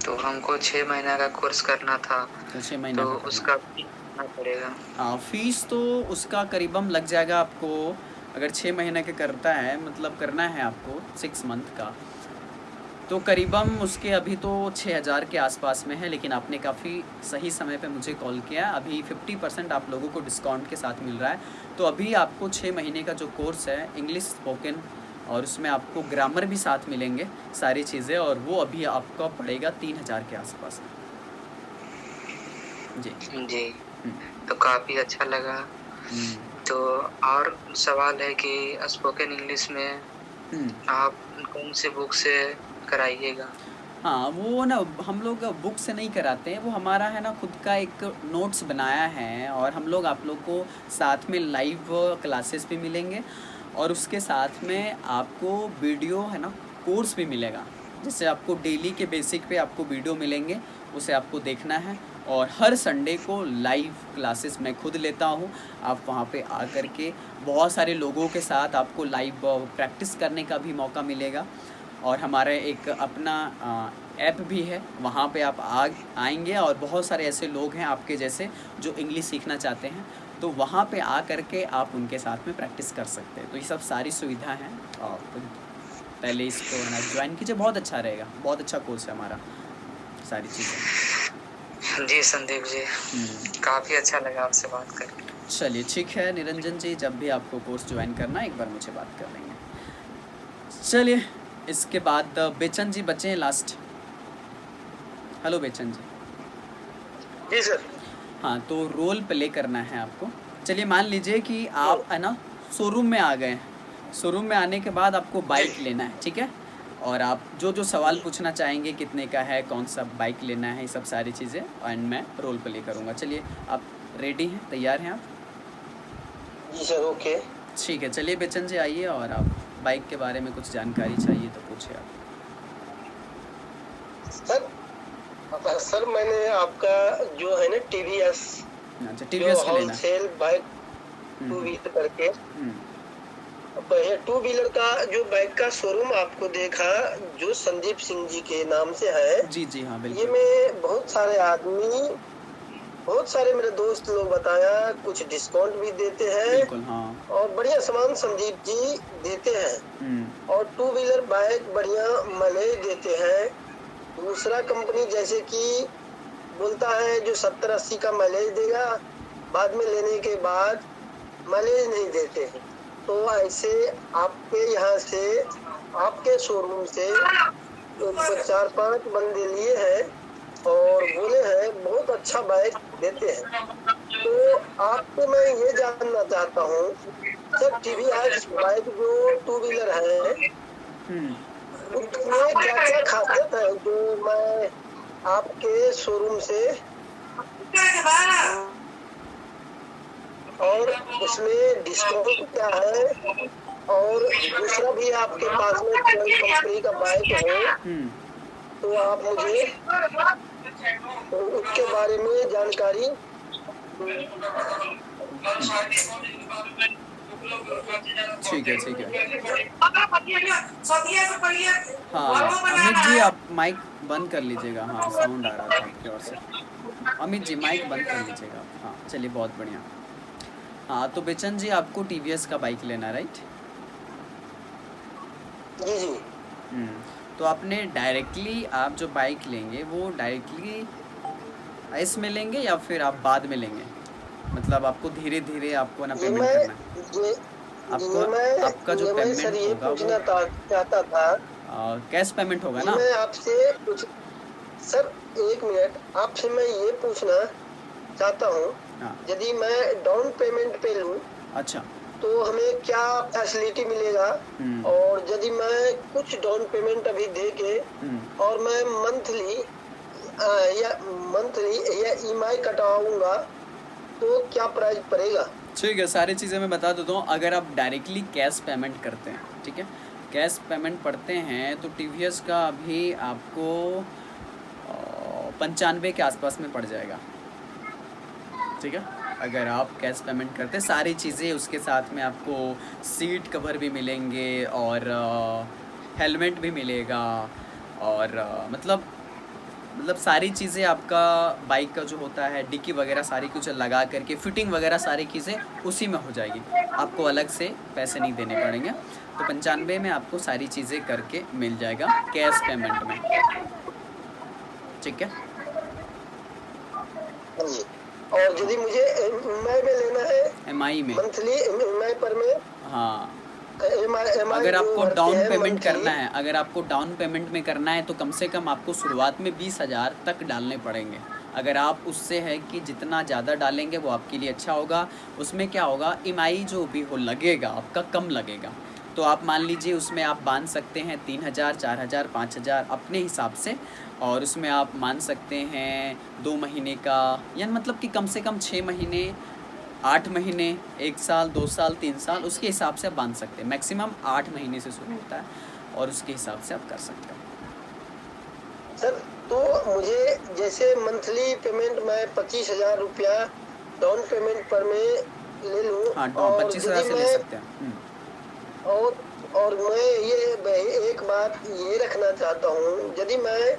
तो हमको 6 महीना का कोर्स करना था, तो 6 महीने तो का उसका कितना पड़ेगा? हाँ फीस तो उसका करीबन लग जाएगा आपको, अगर 6 महीने का करता है मतलब करना है आपको 6 मंथ का, तो करीबन उसके अभी तो 6,000 के आसपास में है। लेकिन आपने काफ़ी सही समय पे मुझे कॉल किया, अभी 50% आप लोगों को डिस्काउंट के साथ मिल रहा है। तो अभी आपको 6 महीने का जो कोर्स है इंग्लिश स्पोकन, और उसमें आपको ग्रामर भी साथ मिलेंगे सारी चीज़ें, और वो अभी आपका पड़ेगा 3,000 के आसपास। जी जी तो काफ़ी अच्छा लगा। तो और सवाल है कि स्पोकन इंग्लिश में आप कौन से बुक से कराइएगा? हाँ वो ना हम लोग बुक से नहीं कराते हैं, वो हमारा है ना खुद का एक नोट्स बनाया है, और हम लोग आप लोग को साथ में लाइव क्लासेस भी मिलेंगे और उसके साथ में आपको वीडियो है ना कोर्स भी मिलेगा, जिससे आपको डेली के बेसिक पे आपको वीडियो मिलेंगे, उसे आपको देखना है। और हर संडे को लाइव क्लासेस मैं खुद लेता हूँ, आप वहाँ पे आकर के बहुत सारे लोगों के साथ आपको लाइव प्रैक्टिस करने का भी मौका मिलेगा। और हमारा एक अपना ऐप भी है, वहाँ पे आप आएंगे और बहुत सारे ऐसे लोग हैं आपके जैसे जो इंग्लिश सीखना चाहते हैं, तो वहाँ पे आ करके आप उनके साथ में प्रैक्टिस कर सकते हैं। तो ये सब सारी सुविधा हैं, और पहले इसको है ना ज्वाइन कीजिए, बहुत अच्छा रहेगा, बहुत अच्छा कोर्स है हमारा, सारी चीज़ें। जी संदीप जी काफ़ी अच्छा लगा आपसे बात करके। चलिए ठीक है निरंजन जी, जब भी आपको कोर्स ज्वाइन करना है एक बार मुझे बात कर लेंगे। चलिए इसके बाद बेचन जी बचे हैं लास्ट। हेलो बेचन जी। जी सर। हाँ तो रोल प्ले करना है आपको। चलिए मान लीजिए कि आप है ना शोरूम में आ गए, शोरूम में आने के बाद आपको बाइक लेना है, ठीक है, और आप जो जो सवाल पूछना चाहेंगे, कितने का है, कौन सा बाइक लेना है, ये सब सारी चीज़ें, एंड मैं रोल प्ले करूँगा। चलिए आप रेडी हैं, तैयार हैं आप? जी सर ओके। ठीक है चलिए बेचन जी आइए, और आप बाइक के बारे में कुछ जानकारी चाहिए तो पूछिए आप। सर मैंने आपका जो है ना टीवीएस, अच्छा टीवीएस का लेना है, होलसेल बाइक 2 व्हीलर करके, टू व्हीलर का जो बाइक का शोरूम आपको देखा जो संदीप सिंह जी के नाम से है। जी जी हाँ बिल्कुल। ये में बहुत सारे आदमी, बहुत सारे मेरे दोस्त लोग बताया, कुछ डिस्काउंट भी देते हैं बिल्कुल हाँ, और बढ़िया सामान संदीप जी देते हैं, और 2 व्हीलर बाइक बढ़िया माइलेज देते हैं। दूसरा कंपनी जैसे कि बोलता है जो 70-80 का माइलेज देगा, बाद में लेने के बाद माइलेज नहीं देते हैं। तो ऐसे आपके यहाँ से, आपके शोरूम से 4-5 बंदे लिए हैं और बोले हैं बहुत अच्छा बाइक देते हैं। तो आपसे मैं ये जानना चाहता हूँ सर, टीवीएस बाइक जो 2 व्हीलर है उसमें क्या क्या खासियत है जो मैं आपके शोरूम से, और उसमें डिस्काउंट क्या है, और दूसरा भी आपके पास में कोई कंपनी का बाइक हो तो आप मुझे उसके बारे में जानकारी ठीक है ठीक है। हाँ अमित जी आप माइक बंद कर लीजिएगा। हाँ साउंड आ रहा था आपकी ओर से। अमित जी माइक बंद कर लीजिएगा। हाँ चलिए बहुत बढ़िया। हाँ तो बेचन जी आपको टीवीएस का बाइक लेना राइट? जी जी। तो आपने डायरेक्टली आप जो बाइक लेंगे वो डायरेक्टली एस में लेंगे या फिर आप बाद में लेंगे? मतलब आपको धीरे धीरे आपको ना पेमेंट करना है। आपका जो पेमेंट होगा वो चाहता था कैश पेमेंट होगा ना? मैं आपसे कुछ सर 1 मिनट आपसे मैं ये पूछना चाहता हूँ। हाँ। यदि मैं डाउन पेमेंट पे लूँ अच्छा तो हमें क्या फैसिलिटी मिलेगा? और यदि मैं कुछ डाउन पेमेंट अभी दे के और मैं मंथली या ईएमआई कटवाऊंगा तो क्या प्राइस पड़ेगा? ठीक है सारी चीज़ें मैं बता देता हूँ। अगर आप डायरेक्टली कैश पेमेंट करते हैं, ठीक है, कैश पेमेंट पड़ते हैं तो टीवीएस का अभी आपको 95 के आसपास में पड़ जाएगा। ठीक है, अगर आप कैश पेमेंट करते हैं सारी चीज़ें उसके साथ में आपको सीट कवर भी मिलेंगे और हेलमेट भी मिलेगा और मतलब सारी चीज़ें आपका बाइक का जो होता है डिक्की वगैरह सारी कुछ लगा करके फिटिंग वगैरह सारी चीज़ें उसी में हो जाएगी। आपको अलग से पैसे नहीं देने पड़ेंगे। तो 95 में आपको सारी चीज़ें करके मिल जाएगा कैश पेमेंट में। ठीक है। और यदि मुझे एमआई में लेना है, एमआई में मंथली एमआई पर में, हाँ अगर आपको डाउन पेमेंट करना है, अगर आपको डाउन पेमेंट में करना है तो कम से कम आपको शुरुआत में 20,000 तक डालने पड़ेंगे। अगर आप उससे है कि जितना ज़्यादा डालेंगे वो आपके लिए अच्छा होगा। उसमें क्या होगा, ईएमआई जो भी हो लगेगा आपका कम लगेगा। तो आप मान लीजिए उसमें आप बांध सकते हैं 3,000, 4,000, 5,000 अपने हिसाब से, और उसमें आप मान सकते हैं 2 महीने का, या मतलब कि कम से कम 6 महीने, 8 महीने, 1 साल, 2 साल, 3 साल, उसके हिसाब से आप बांध सकते हैं। मैक्सिमम 8 महीने से शुरू होता है और उसके हिसाब से आप कर सकते हैं। सर तो मुझे जैसे मंथली पेमेंट मैं 25,000 रुपया डाउन पेमेंट पर में ले लूँ। हाँ 25,000 से ले सकते हैं। और मैं ये एक बात ये रखना चाहता हूँ, यदि मैं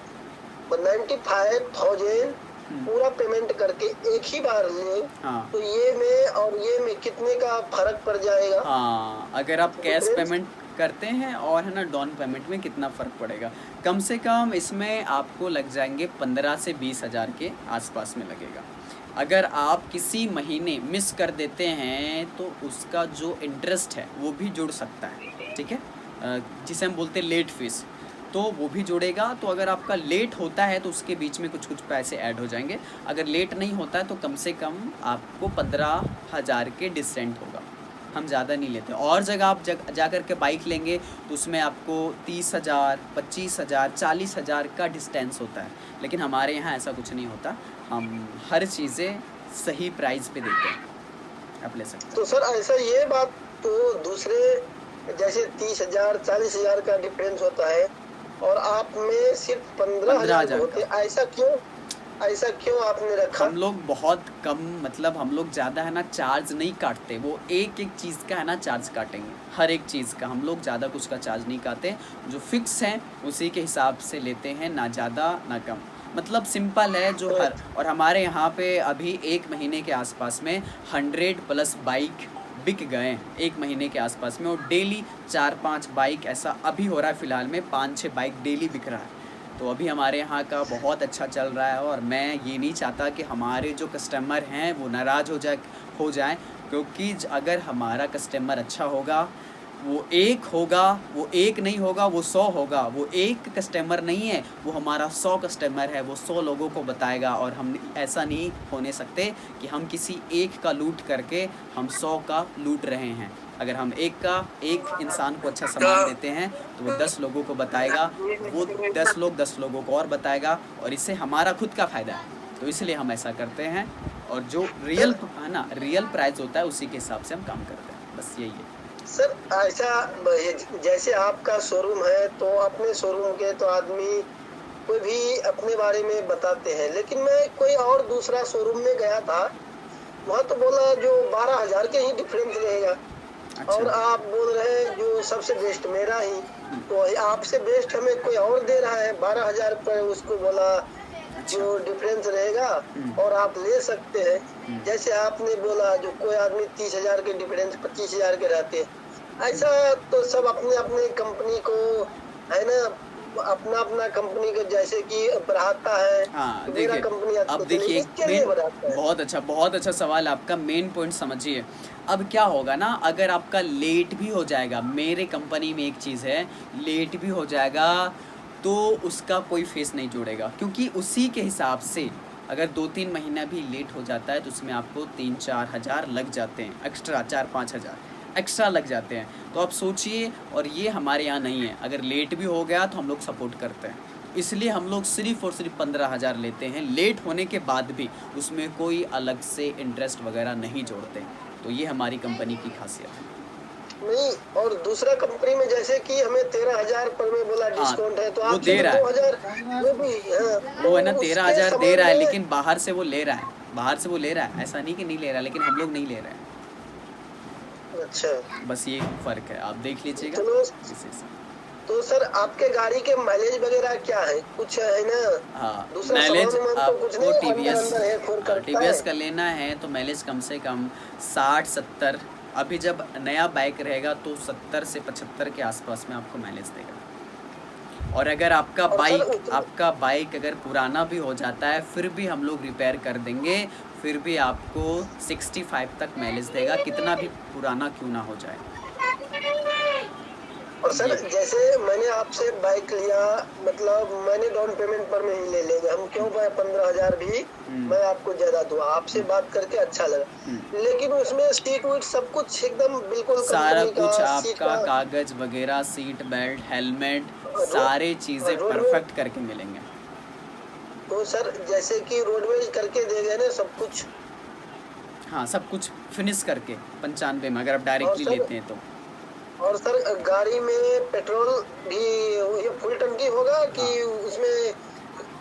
95,000 पूरा पेमेंट करके एक ही बार ले, हाँ। तो ये में कितने का फर्क पड़ जाएगा? हाँ अगर आप कैश पेमेंट करते हैं और है ना डाउन पेमेंट में कितना फ़र्क पड़ेगा, कम से कम इसमें आपको लग जाएंगे 15 से 20,000 के आसपास में लगेगा। अगर आप किसी महीने मिस कर देते हैं तो उसका जो इंटरेस्ट है वो भी जुड़ सकता है। ठीक है, जिसे हम बोलते हैं लेट फीस, तो वो भी जुड़ेगा। तो अगर आपका लेट होता है तो उसके बीच में कुछ पैसे ऐड हो जाएंगे। अगर लेट नहीं होता है तो कम से कम आपको 15,000 के डिसेंट होगा। हम ज़्यादा नहीं लेते। और जगह आप जा कर के बाइक लेंगे तो उसमें आपको 30,000, 25,000, 40,000 का डिस्टेंस होता है, लेकिन हमारे यहाँ ऐसा कुछ नहीं होता। हम हर चीज़ें सही प्राइस पे देते हैं, आप ले सकते हैं। तो सर ऐसा ये बात तो दूसरे जैसे 30,000, 40,000 का डिफरेंस होता है और आप में सिर्फ 15,000 होते, ऐसा क्यों आपने रखा? हम लोग बहुत कम, मतलब हम लोग ज़्यादा है ना चार्ज नहीं काटते। वो एक चीज़ का है ना चार्ज काटेंगे, हर एक चीज़ का। हम लोग ज़्यादा कुछ का चार्ज नहीं काटते, जो फिक्स है उसी के हिसाब से लेते हैं, ना ज़्यादा ना कम। मतलब सिंपल है जो हर। और हमारे यहाँ पे अभी 1 महीने के आसपास में 100+ बाइक बिक गए 1 महीने के आसपास में, और डेली 4-5 बाइक ऐसा अभी हो रहा है। फ़िलहाल में 5-6 बाइक डेली बिक रहा है। तो अभी हमारे यहाँ का बहुत अच्छा चल रहा है और मैं ये नहीं चाहता कि हमारे जो कस्टमर हैं वो नाराज़ हो जाएं, क्योंकि अगर हमारा कस्टमर अच्छा होगा वो एक होगा, वो एक नहीं होगा वो 100 होगा। वो एक कस्टमर नहीं है, वो हमारा 100 कस्टमर है, वो 100 लोगों को बताएगा। और हम ऐसा नहीं होने सकते कि हम किसी एक का लूट करके हम 100 का लूट रहे हैं। अगर हम एक इंसान को अच्छा सामान देते हैं तो वो 10 लोगों को बताएगा, वो 10 लोगों को और बताएगा, और इससे हमारा खुद का फ़ायदा है। तो इसलिए हम ऐसा करते हैं, और जो रियल है ना, रियल प्राइस होता है उसी के हिसाब से हम काम करते हैं। बस यही है सर। ऐसा जैसे आपका शोरूम है तो अपने शोरूम के तो आदमी कोई भी अपने बारे में बताते हैं, लेकिन मैं कोई और दूसरा शोरूम में गया था, वहाँ तो बोला जो 12,000 के ही डिफरेंस रहेगा। अच्छा। और आप बोल रहे हैं जो सबसे बेस्ट मेरा ही, तो आपसे बेस्ट हमें कोई और दे रहा है 12,000 पर, उसको बोला अच्छा। जो डिफरेंस रहेगा और आप ले सकते हैं। जैसे आपने बोला जो कोई आदमी 30,000 के डिफरेंस 25,000 के रहते हैं, ऐसा तो सब अपने अपने कंपनी को है ना, अपना अपना कंपनी को जैसे कि बढ़ाता है। हाँ तो मेरा देखिए, कंपनी अब आपको देखिए इसके लिए बढ़ाता है। बहुत अच्छा सवाल आपका, मेन पॉइंट समझिए। अब क्या होगा ना, अगर आपका लेट भी हो जाएगा, मेरे कंपनी में एक चीज़ है, लेट भी हो जाएगा तो उसका कोई फेस नहीं जोड़ेगा, क्योंकि उसी के हिसाब से अगर 2-3 महीना भी लेट हो जाता है तो उसमें आपको 3-4 हज़ार लग जाते हैं एक्स्ट्रा, 4-5 हज़ार एक्स्ट्रा लग जाते हैं। तो आप सोचिए, और ये हमारे यहाँ नहीं है, अगर लेट भी हो गया तो हम लोग सपोर्ट करते हैं, इसलिए हम लोग सिर्फ़ और सिर्फ 15,000 लेते हैं, लेट होने के बाद भी उसमें कोई अलग से इंटरेस्ट वगैरह नहीं जोड़ते। तो ये हमारी कंपनी की खासियत है। नहीं, और दूसरा कंपनी में जैसे कि हमें 13,000 पर में बोला डिस्काउंट है, तो वो आपसे दे रहा है। 2,000 वो भी वो है ना, तो 13,000 उसके दे रहा है, संबंध में- लेकिन बाहर से वो ले रहा है, बाहर से वो ले रहा है, ऐसा नहीं कि नहीं ले रहा है, लेकिन हम लोग नहीं ले रहे हैं। अच्छा, बस ये फ़र्क है, आप देख लीजिएगा। चलो। इसी से तो सर आपके गाड़ी के माइलेज वगैरह क्या है, कुछ है ना? हाँ, दूसरा माइलेज सामान वामान तो कुछ आपको नहीं, टीवीएस अंदर है, फोर करता टीवीएस है। का लेना है तो माइलेज कम से कम 60-70, अभी जब नया बाइक रहेगा तो 70 से 75 के आसपास में आपको माइलेज देगा। और अगर आपका और सर बाइक अगर पुराना भी हो जाता है, फिर भी हम लोग रिपेयर कर देंगे, फिर भी आपको 65 तक माइलेज देगा, कितना भी पुराना क्यों ना हो जाए। और सर जैसे मैंने आपसे बाइक लिया, मतलब मैंने डाउन पेमेंट पर में ही ले लेंगे हम, क्यों भाई 15,000 भी मैं आपको ज्यादा दूँ, आपसे बात करके अच्छा लगा। लेकिन उसमें सीट वीट सब कुछ एकदम बिल्कुल सारा कंपनी कुछ का, सीट आपका का कागज वगैरह, सीट बेल्ट, हेलमेट, रो- सारे चीज़ें रोड में- परफेक्ट करके मिलेंगे। तो सर जैसे कि रोडवेज करके देंगे ना सब कुछ। हाँ, सब कुछ फिनिश करके 95 में, अगर आप डायरेक्टली सर- लेते हैं तो। और सर गाड़ी में पेट्रोल भी ये फुल टंकी होगा कि उसमें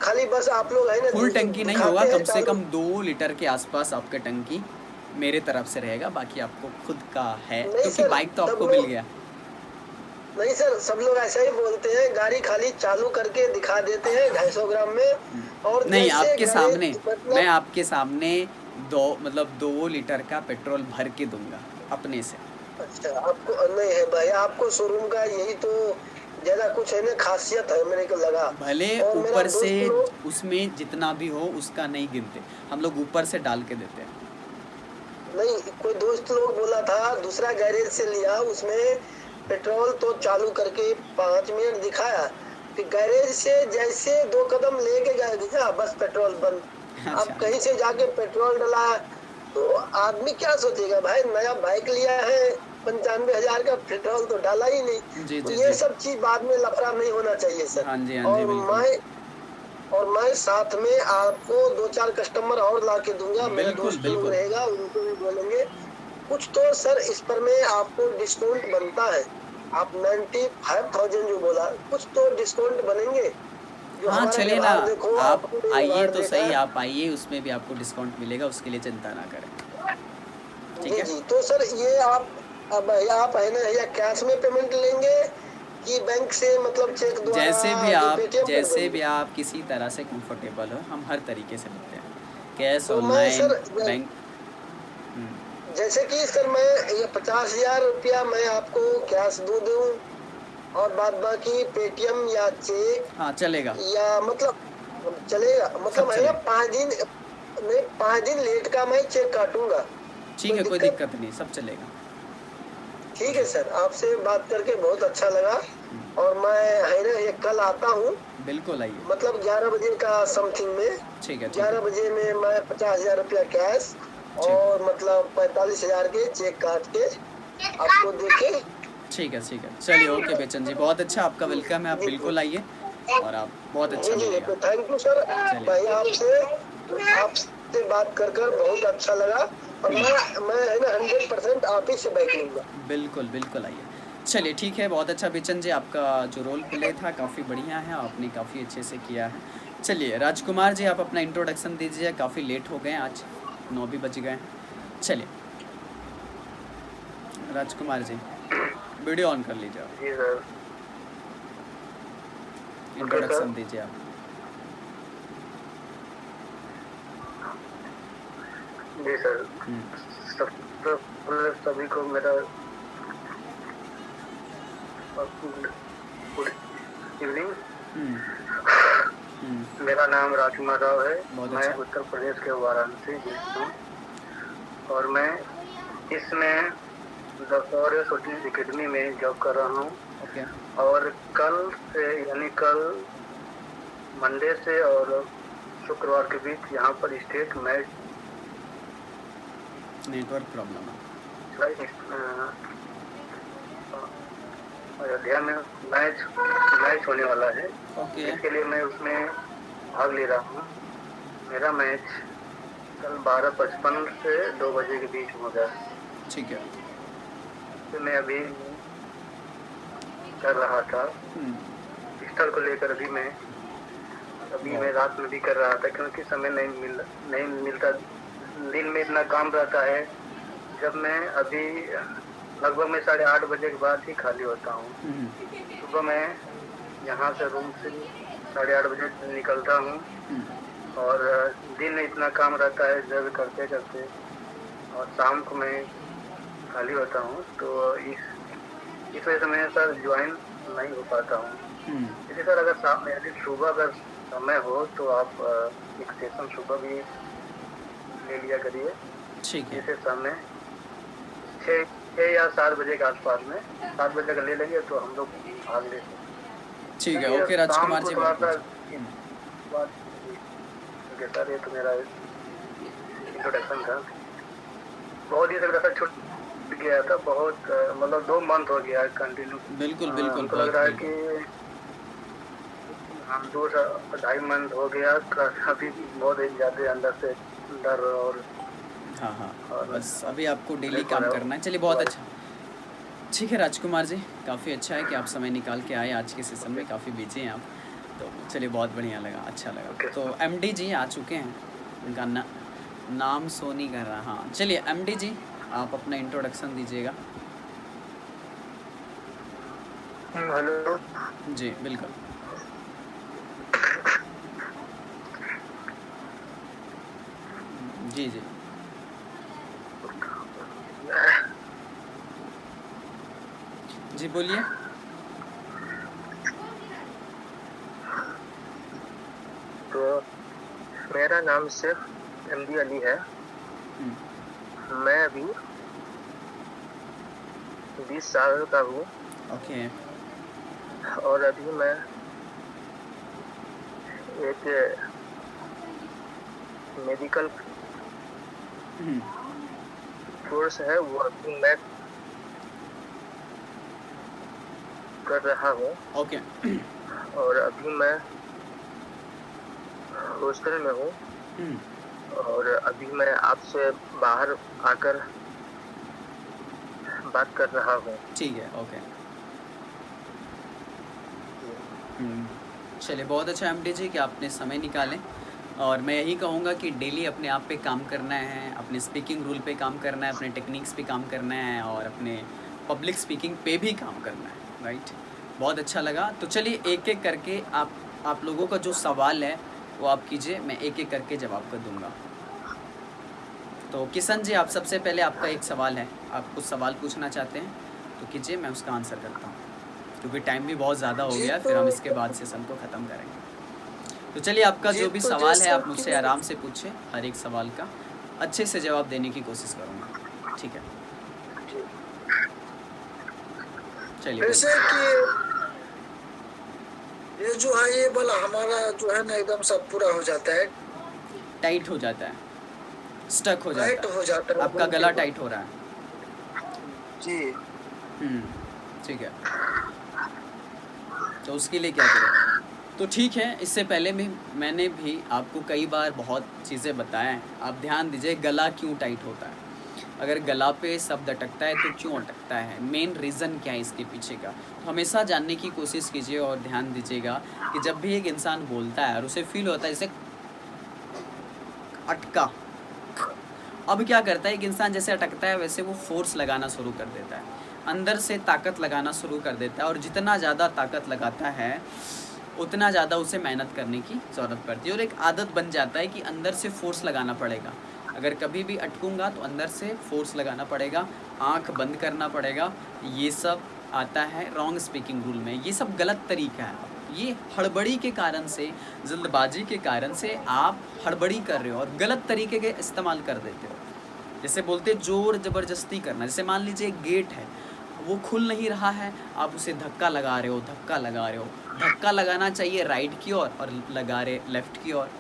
खाली बस आप लोग है ना फुल टंकी नहीं दिखाते होगा, हैं कम से चालू? कम 2 लीटर के आसपास आपके टंकी मेरे तरफ से रहेगा, बाकी आपको खुद का है, नहीं क्योंकि सर, बाइक तो सब आपको मिल लोग- गया। नहीं सर, सब लोग ऐसा ही बोलते हैं, गाड़ी खाली चालू करके दिखा देते हैं 250 ग्राम में। और नहीं, जैसे आपके गाड़ी- सामने, मतलब- मैं आपके सामने 2 लीटर का पेट्रोल भर के दूंगा अपने से। अच्छा, आपको नहीं है भाई, आपको शोरूम का यही तो ज्यादा कुछ है ना खासियत है, मेरे को लगा। भले और मेरा ऊपर दोस्त से लोग- उसमें जितना भी हो उसका नहीं गिनते, हम लोग ऊपर से डाल के देते हैं। नहीं, कोई दोस्त लोग बोला था दूसरा गैरेज से लिया, उसमें पेट्रोल तो चालू करके 5 मिनट दिखाया, फिर गैरेज से जैसे 2 कदम लेके गया बस पेट्रोल बंद। अच्छा। अब कहीं से जाके पेट्रोल डला तो आदमी क्या सोचेगा, भाई नया बाइक लिया है 95,000 का, पेट्रोल तो डाला ही नहीं। जी, तो जी, ये जी। सब चीज बाद में लफड़ा नहीं होना चाहिए सर। हाँ जी, हाँ जी, बिल्कुल। और मैं साथ में आपको 2-4 कस्टमर और ला के दूंगा, मेरा बिल्कुल, दोस्त लोग बिल्कुल। रहेगा, उनको भी बोलेंगे कुछ तो सर इस पर में आपको डिस्काउंट बनता है। आप 95,000 जो बोला, कुछ तो डिस्काउंट बनेंगे। जो हाँ, हमारा चलिए ना, व्यवहार देखो, आप आपने भी आइए व्यवहार तो देखा सही, है। आप आइए, उसमें भी आपको डिस्काउंट मिलेगा, उसके लिए चिंता ना करें। ठीक जी है? जी, तो सर ये अब आप है ना, या कैश में पेमेंट लेंगे कि बैंक से, मतलब चेक द्वारा, जो पेटीएम कर जैसे देंगे? भी आप किसी तरह से कंफर्टेबल हो, हम हर तरीके से लेते हैं, कैश, तो मैं ऑनलाइन, सर बैंक। जैसे कि सर मैं ये 50,000 रुपया मैं आपको कैश दूं और बाद बाकी पेटीएम या चेक, हाँ, चलेगा, या मतलब चलेगा, सब मतलब है ना चलेगा। 5 दिन नहीं, 5 दिन लेट का मैं चेक काटूंगा। ठीक है, कोई दिक्कत नहीं, सब चलेगा। ठीक है सर, आपसे बात करके बहुत अच्छा लगा। और मैं है ना ये कल आता हूँ, बिल्कुल आइए। मतलब 11 बजे का समथिंग में। ठीक है, ठीक 11 है। बजे में मैं 50,000 रुपया कैश और मतलब 45,000 के चेक काट के आपको देके। ठीक है, ठीक है, चलिए, ओके बेचन जी, बहुत अच्छा, आपका वेलकम है, आप बिल्कुल आइए और आप बहुत अच्छा जी जी, मिलेगा। Thank you sir. चलिए। भाई आपसे बात कर बहुत अच्छा लगा, और मैं है ना 100% आप ही से बाइक लूंगा। बिल्कुल, बिल्कुल आइए। चलिए, ठीक है, बहुत अच्छा बेचन जी, आपका जो रोल प्ले था काफ़ी बढ़िया है, आपने काफ़ी अच्छे से किया है। चलिए, राजकुमार जी, आप अपना इंट्रोडक्शन दीजिए, काफ़ी लेट हो गए हैं, आज 9 भी बज गए हैं। चलिए। राजकुमार जी, वीडियो ऑन कर लीजिए आप, जी सर। इंट्रोडक्शन दीजिए आप। जी सर। सबसे पहले सभी को मेरा गुड इवनिंग। मेरा नाम राजकुमार राव है। बहुत मैं अच्छा। उत्तर प्रदेश के वाराणसी जिले से हूँ और मैं इसमें दशहरे शूटिंग एकेडमी में जॉब कर रहा हूँ। ओके, और कल से यानी कल मंडे से और शुक्रवार के बीच यहाँ पर स्टेट मैच नेटवर्क प्रॉब्लम है। अयोध्या में मैच होने वाला है। ओके, इसके लिए मैं उसमें भाग ले रहा हूँ। मेरा मैच कल 12:55 से 2 बजे के बीच होगा। ठीक है। तो मैं अभी कर रहा था पिस्टल को लेकर। अभी मैं रात में भी कर रहा था क्योंकि समय नहीं मिलता। दिन में इतना काम रहता है। जब मैं अभी लगभग मैं 8:30 बजे के बाद ही खाली होता हूँ। सुबह मैं यहाँ से रूम से 8:30 बजे निकलता हूँ और दिन में इतना काम रहता है जब करते करते, और शाम को मैं खाली होता हूँ। तो इस वजह से मैं सर ज्वाइन नहीं हो पाता हूँ। इसी सर अगर यदि सुबह अगर समय हो तो आप एक सेशन सुबह भी ले लिया करिए। ठीक है। जैसे समय 6 या 7 बजे के आसपास में, 7 बजे अगर ले लेंगे तो हम लोग भाग ले सकते। ठीक है, ओके राजकुमार जी, थोड़ा सा बहुत सर ये तो मेरा इंट्रोडक्शन था। बहुत ही सर छूट गया था। बहुत मतलब 2 मंथ हो गया कंटिन्यू। बिल्कुल बिल्कुल, हमको लग रहा है कि हम 2-2.5 मंथ हो गया। अभी बहुत ही ज्यादा अंदर से डर और हाँ, बस अभी आपको डेली काम करना है। चलिए, बहुत अच्छा। ठीक है राजकुमार जी, काफ़ी अच्छा है कि आप समय निकाल के आए। आज के सेशन में काफ़ी बिजी हैं आप, तो चलिए बहुत बढ़िया लगा, अच्छा लगा। तो एमडी जी आ चुके हैं, उनका नाम सोनी कर रहा। हाँ, चलिए एमडी जी आप अपना इंट्रोडक्शन दीजिएगा। हेलो जी बिल्कुल। जी जी जी बोलिए। तो मेरा नाम सिर्फ एमडी अली है। मैं अभी 20 साल का हूँ। ओके, और अभी मैं एक मेडिकल कोर्स है वो अभी मैं कर रहा हूँ। ओके, और अभी मैं हॉस्टल में हूँ और अभी मैं आपसे बाहर आकर बात कर रहा हूँ। ठीक है, ओके। चलिए बहुत अच्छा एमडी जी कि आपने समय निकालें। और मैं यही कहूँगा कि डेली अपने आप पे काम करना है, अपने स्पीकिंग रूल पे काम करना है, अपने टेक्निक्स पे काम करना है और अपने पब्लिक स्पीकिंग पे भी काम करना है, राइट। बहुत अच्छा लगा। तो चलिए एक एक करके आप लोगों का जो सवाल है वो आप कीजिए, मैं एक एक करके जवाब कर दूँगा। तो किशन जी, आप सबसे पहले, आपका एक सवाल है, आप कुछ सवाल पूछना चाहते हैं तो कीजिए, मैं उसका आंसर करता हूँ क्योंकि टाइम भी बहुत ज़्यादा हो गया, फिर हम इसके बाद सेशन को ख़त्म करेंगे। तो चलिए आपका जो भी सवाल है आप मुझसे आराम से पूछिए, हर एक सवाल का अच्छे से जवाब देने की कोशिश करूँगा, ठीक है। चलिए, जैसे कि ये जो है ये वाला हमारा जो है ना एकदम सब पूरा हो जाता है, टाइट हो जाता है, स्टक हो टाइट जाता हो जाता है, है, आपका गला टाइट हो रहा है। जी। ठीक है, तो उसके लिए क्या करें? तो ठीक है, इससे पहले भी मैंने भी आपको कई बार बहुत चीज़ें बताया हैं। आप ध्यान दीजिए, गला क्यों टाइट होता है, अगर गला पे शब्द अटकता है तो क्यों अटकता है, मेन रीज़न क्या है इसके पीछे का, तो हमेशा जानने की कोशिश कीजिए। और ध्यान दीजिएगा कि जब भी एक इंसान बोलता है और उसे फील होता है जैसे अटका, अब क्या करता है, एक इंसान जैसे अटकता है वैसे वो फोर्स लगाना शुरू कर देता है, अंदर से ताकत लगाना शुरू कर देता है, और जितना ज़्यादा ताकत लगाता है उतना ज़्यादा उसे मेहनत करने की ज़रूरत पड़ती है, और एक आदत बन जाता है कि अंदर से फोर्स लगाना पड़ेगा। अगर कभी भी अटकूंगा तो अंदर से फोर्स लगाना पड़ेगा, आंख बंद करना पड़ेगा। ये सब आता है रॉन्ग स्पीकिंग रूल में, ये सब गलत तरीका है। ये हड़बड़ी के कारण से, जल्दबाजी के कारण से आप हड़बड़ी कर रहे हो और गलत तरीके के इस्तेमाल कर देते हो। जैसे बोलते ज़ोर ज़बरदस्ती करना, जैसे मान लीजिए एक गेट है, वो खुल नहीं रहा है, आप उसे धक्का लगा रहे हो, धक्का लगा रहे हो। धक्का लगाना चाहिए राइट की ओर और लगा रहे लेफ़्ट की ओर,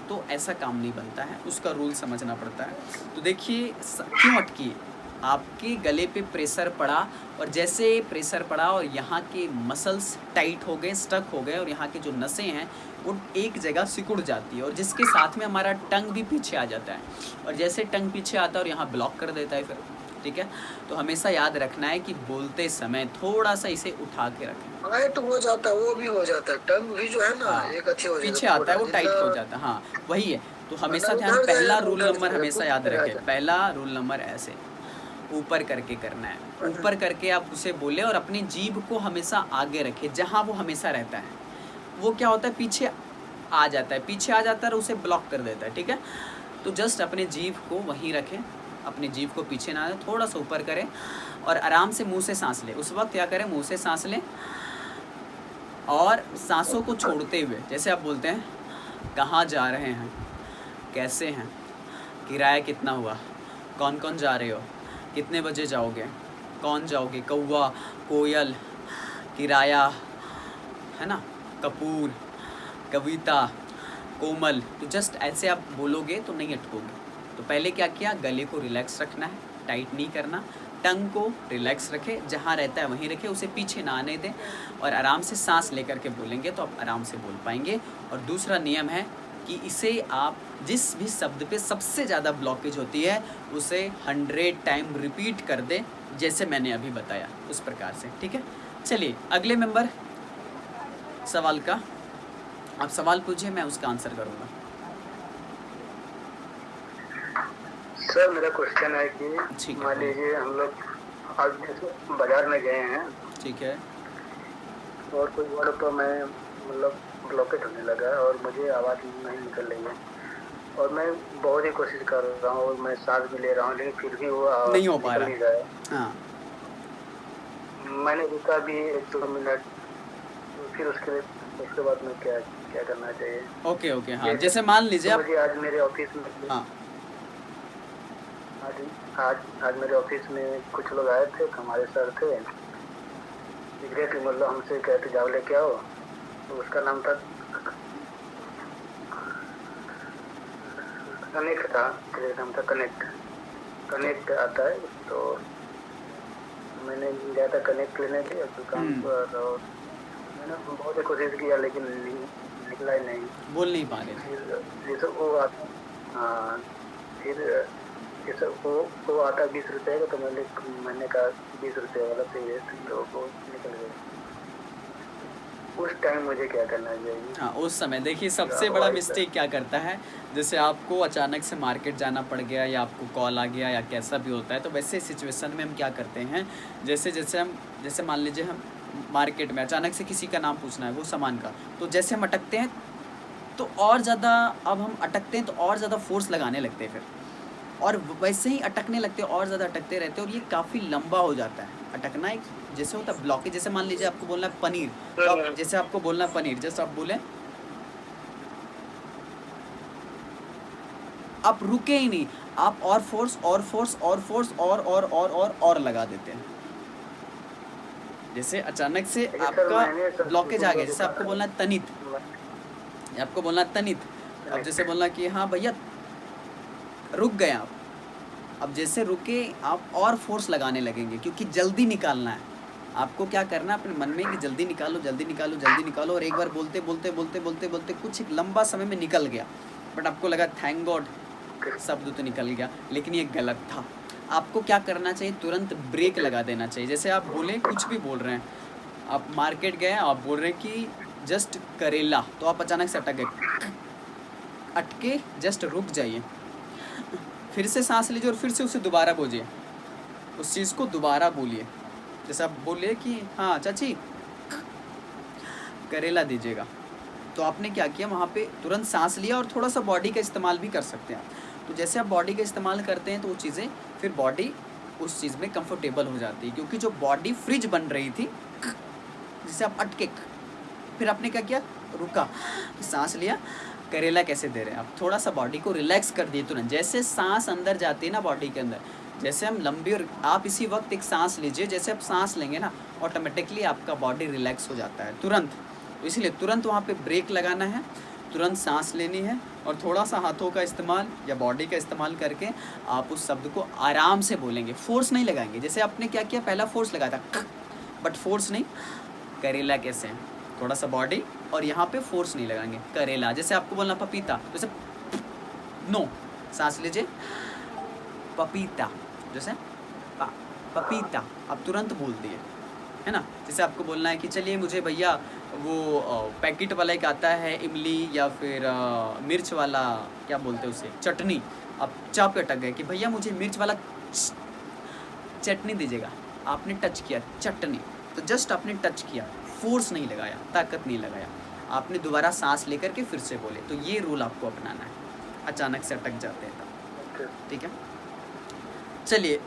तो ऐसा काम नहीं बनता है, उसका रूल समझना पड़ता है। तो देखिए क्यों अटकी, आपके गले पे प्रेशर पड़ा, और जैसे प्रेशर पड़ा और यहाँ के मसल्स टाइट हो गए, स्टक हो गए, और यहाँ के जो नसें हैं वो एक जगह सिकुड़ जाती है, और जिसके साथ में हमारा टंग भी पीछे आ जाता है, और जैसे टंग पीछे आता है और यहाँ ब्लॉक कर देता है फिर, ठीक है। तो हमेशा याद रखना है कि बोलते समय थोड़ा सा इसे उठा के रखें। टाइट हो जाता है, वो भी हो जाता है, टंग भी जो है ना हाँ, एक अच्छी हो जाता है, पीछे आता है वो टाइट हो जाता है, हाँ वही है। तो हमेशा ध्यान, पहला रूल नंबर हमेशा याद रखें, पहला रूल नंबर ऐसे ऊपर करके करना है, ऊपर करके आप उसे बोले, और अपनी जीभ को हमेशा आगे रखें जहाँ वो हमेशा रहता है। वो क्या होता है, पीछे आ जाता है, पीछे आ जाता है और उसे ब्लॉक कर देता है, ठीक है। तो जस्ट अपने जीभ को वहीं रखें, अपनी जीभ को पीछे ना आए, थोड़ा सा ऊपर करें, और आराम से मुंह से सांस लें। उस वक्त क्या करें, मुंह से सांस लें, और सांसों को छोड़ते हुए, जैसे आप बोलते हैं कहाँ जा रहे हैं, कैसे हैं, किराया कितना हुआ, कौन कौन जा रहे हो, कितने बजे जाओगे, कौन जाओगे, कौवा, कोयल, किराया, है ना, कपूर, कविता, कोमल। तो जस्ट ऐसे आप बोलोगे तो नहीं अटकोगे। तो पहले क्या किया, गले को रिलैक्स रखना है, टाइट नहीं करना, टंग को रिलैक्स रखें, जहाँ रहता है वहीं रखें, उसे पीछे ना आने दें, और आराम से सांस लेकर के बोलेंगे तो आप आराम से बोल पाएंगे। और दूसरा नियम है कि इसे आप जिस भी शब्द पे सबसे ज़्यादा ब्लॉकेज होती है उसे 100 टाइम रिपीट कर दें, जैसे मैंने अभी बताया उस प्रकार से, ठीक है। चलिए अगले मेंबर सवाल का आप सवाल पूछिए, मैं उसका आंसर करूँगा। सर मेरा क्वेश्चन है कि ठीक है। मान लीजिए हम लोग आज बाजार में गए हैं, ठीक है, और कोई वर्ड पर मैं मतलब ब्लॉकेट होने लगा है और मुझे आवाज़ नहीं निकल रही है, और मैं बहुत ही कोशिश कर रहा हूँ और मैं सांस भी ले रहा हूँ, लेकिन फिर भी वो आवाज़ नहीं हो पा निकल नहीं रहा है। हाँ मैंने रुका भी 1-2 मिनट, फिर उसके बाद में क्या क्या करना चाहिए? ओके ओके, हाँ जैसे मान लीजिए आप, मुझे आज मेरे ऑफिस में हाँ आज मेरे ऑफिस में कुछ लोग आए थे, हमारे सर थे, सिगरेट मतलब हमसे कहते जाओ लेके आओ, तो उसका नाम था कनेक्ट था, नाम था कनेक्ट आता है। तो मैंने गया था कनेक्ट लेने के दुकान पर, और मैंने बहुत ही कोशिश किया लेकिन निकला ही नहीं, बोल नहीं पा रहे थे। फिर जैसे वो हाँ, फिर जैसे वो आता 20 रुपये का, तो मैंने कहा 20 रुपये वाला चाहिए, तो वो निकल गया। उस टाइम मुझे क्या करना चाहिए? हाँ उस समय देखिए सबसे बड़ा मिस्टेक क्या करता है, जैसे आपको अचानक से मार्केट जाना पड़ गया, या आपको कॉल आ गया, या कैसा भी होता है, तो वैसे सिचुएशन में हम क्या करते हैं, जैसे मान लीजिए हम मार्केट में अचानक से किसी का नाम पूछना है, वो सामान का, तो जैसे हम अटकते हैं तो और ज़्यादा, अब हम अटकते हैं तो और ज़्यादा फोर्स लगाने लगते हैं फिर, और वैसे ही अटकने लगते हैं, और ज़्यादा अटकते रहते हैं, और ये काफ़ी लंबा हो जाता है। अटकना एक जैसे होता है ब्लॉकेज, जैसे मान लीजिए आपको बोलना है पनीर, तो आप जैसे आपको बोलना है पनीर, जैसे आप बोलें, आप रुके ही नहीं, आप और फोर्स और लगा देते हैं। जैसे अचानक से आपका ब्लॉकेज आ गया, जैसे आपको बोलना है तनित, आपको बोलना है तनित, अब जैसे बोलना कि हाँ भैया रुक गए आप, अब जैसे रुके आप और फोर्स लगाने लगेंगे, क्योंकि जल्दी निकालना है। आपको क्या करना है अपने मन में कि जल्दी निकालो जल्दी निकालो जल्दी निकालो, और एक बार बोलते बोलते बोलते बोलते बोलते कुछ एक लंबा समय में निकल गया, बट आपको लगा थैंक गॉड शब्द तो निकल गया, लेकिन ये गलत था। आपको क्या करना चाहिए, तुरंत ब्रेक लगा देना चाहिए। जैसे आप बोलें, कुछ भी बोल रहे हैं, आप मार्केट गए, आप बोल रहे हैं कि जस्ट करेला, तो आप अचानक से अटक गए, अटके जस्ट रुक जाइए, फिर से सांस लीजिए और फिर से उसे दोबारा बोलिए, उस चीज़ को दोबारा बोलिए। जैसे आप बोलिए कि हाँ चाची करेला दीजिएगा, तो आपने क्या किया, वहाँ पे तुरंत सांस लिया और थोड़ा सा बॉडी का इस्तेमाल भी कर सकते हैं आप। तो जैसे आप बॉडी का इस्तेमाल करते हैं तो वो चीज़ें फिर बॉडी उस चीज़ में कंफर्टेबल हो जाती है, क्योंकि जो बॉडी फ्रिज बन रही थी जिसे आप अटके, फिर आपने क्या किया, रुका, सांस लिया, करेला कैसे दे रहे हैं आप, थोड़ा सा बॉडी को रिलैक्स कर दिए तुरंत। जैसे सांस अंदर जाती है ना बॉडी के अंदर, जैसे हम लंबी, और आप इसी वक्त एक सांस लीजिए, जैसे आप सांस लेंगे ना ऑटोमेटिकली आपका बॉडी रिलैक्स हो जाता है तुरंत। तो इसलिए तुरंत वहाँ पे ब्रेक लगाना है, तुरंत सांस लेनी है और थोड़ा सा हाथों का इस्तेमाल या बॉडी का इस्तेमाल करके आप उस शब्द को आराम से बोलेंगे, फोर्स नहीं लगाएंगे। जैसे आपने क्या किया, पहला फोर्स लगाया था बट फोर्स नहीं, करेला कैसे, थोड़ा सा बॉडी और यहाँ पे फोर्स नहीं लगाएंगे, करेला। जैसे आपको बोलना पपीता, जैसे नो, सांस लीजिए, पपीता, जैसे पपीता, आप तुरंत बोल दिए, है ना। जैसे आपको बोलना है कि चलिए मुझे भैया वो पैकेट वाला एक आता है इमली या फिर मिर्च वाला, क्या बोलते हैं उसे, चटनी, आप चा पे अटक गए कि भैया मुझे मिर्च वाला चटनी दीजिएगा, आपने टच किया चटनी, तो जस्ट आपने टच किया, फोर्स नहीं लगाया, ताकत नहीं लगाया, आपने दोबारा सांस लेकर के फिर से बोले। तो ये रूल आपको अपनाना है, अचानक से अटक जाते हैं तब, ठीक है। चलिए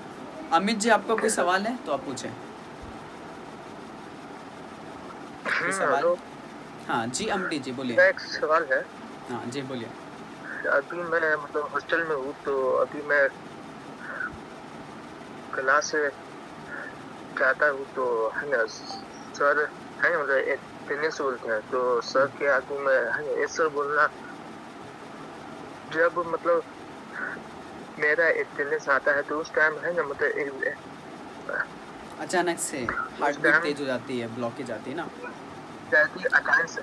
अमित जी, आपका कोई सवाल है तो आप पूछें। कोई सवाल? हाँ जी अमटी जी बोलिए। एक सवाल है। हाँ जी बोलिए। अभी मैं मतलब हॉस्टल में हूँ, तो अभी मैं क्लास से जाता हूँ, तो है ना सर है ना, मतलब अटेंडेंस बोलते हैं, तो सर के आगे में है ना सर बोलना, जब मतलब मेरा अटेंडेंस आता है तो उस टाइम है ना मतलब अचानक से हार्ट बीट तेज हो जाती है, ब्लॉकेज आती है ना, अचानक से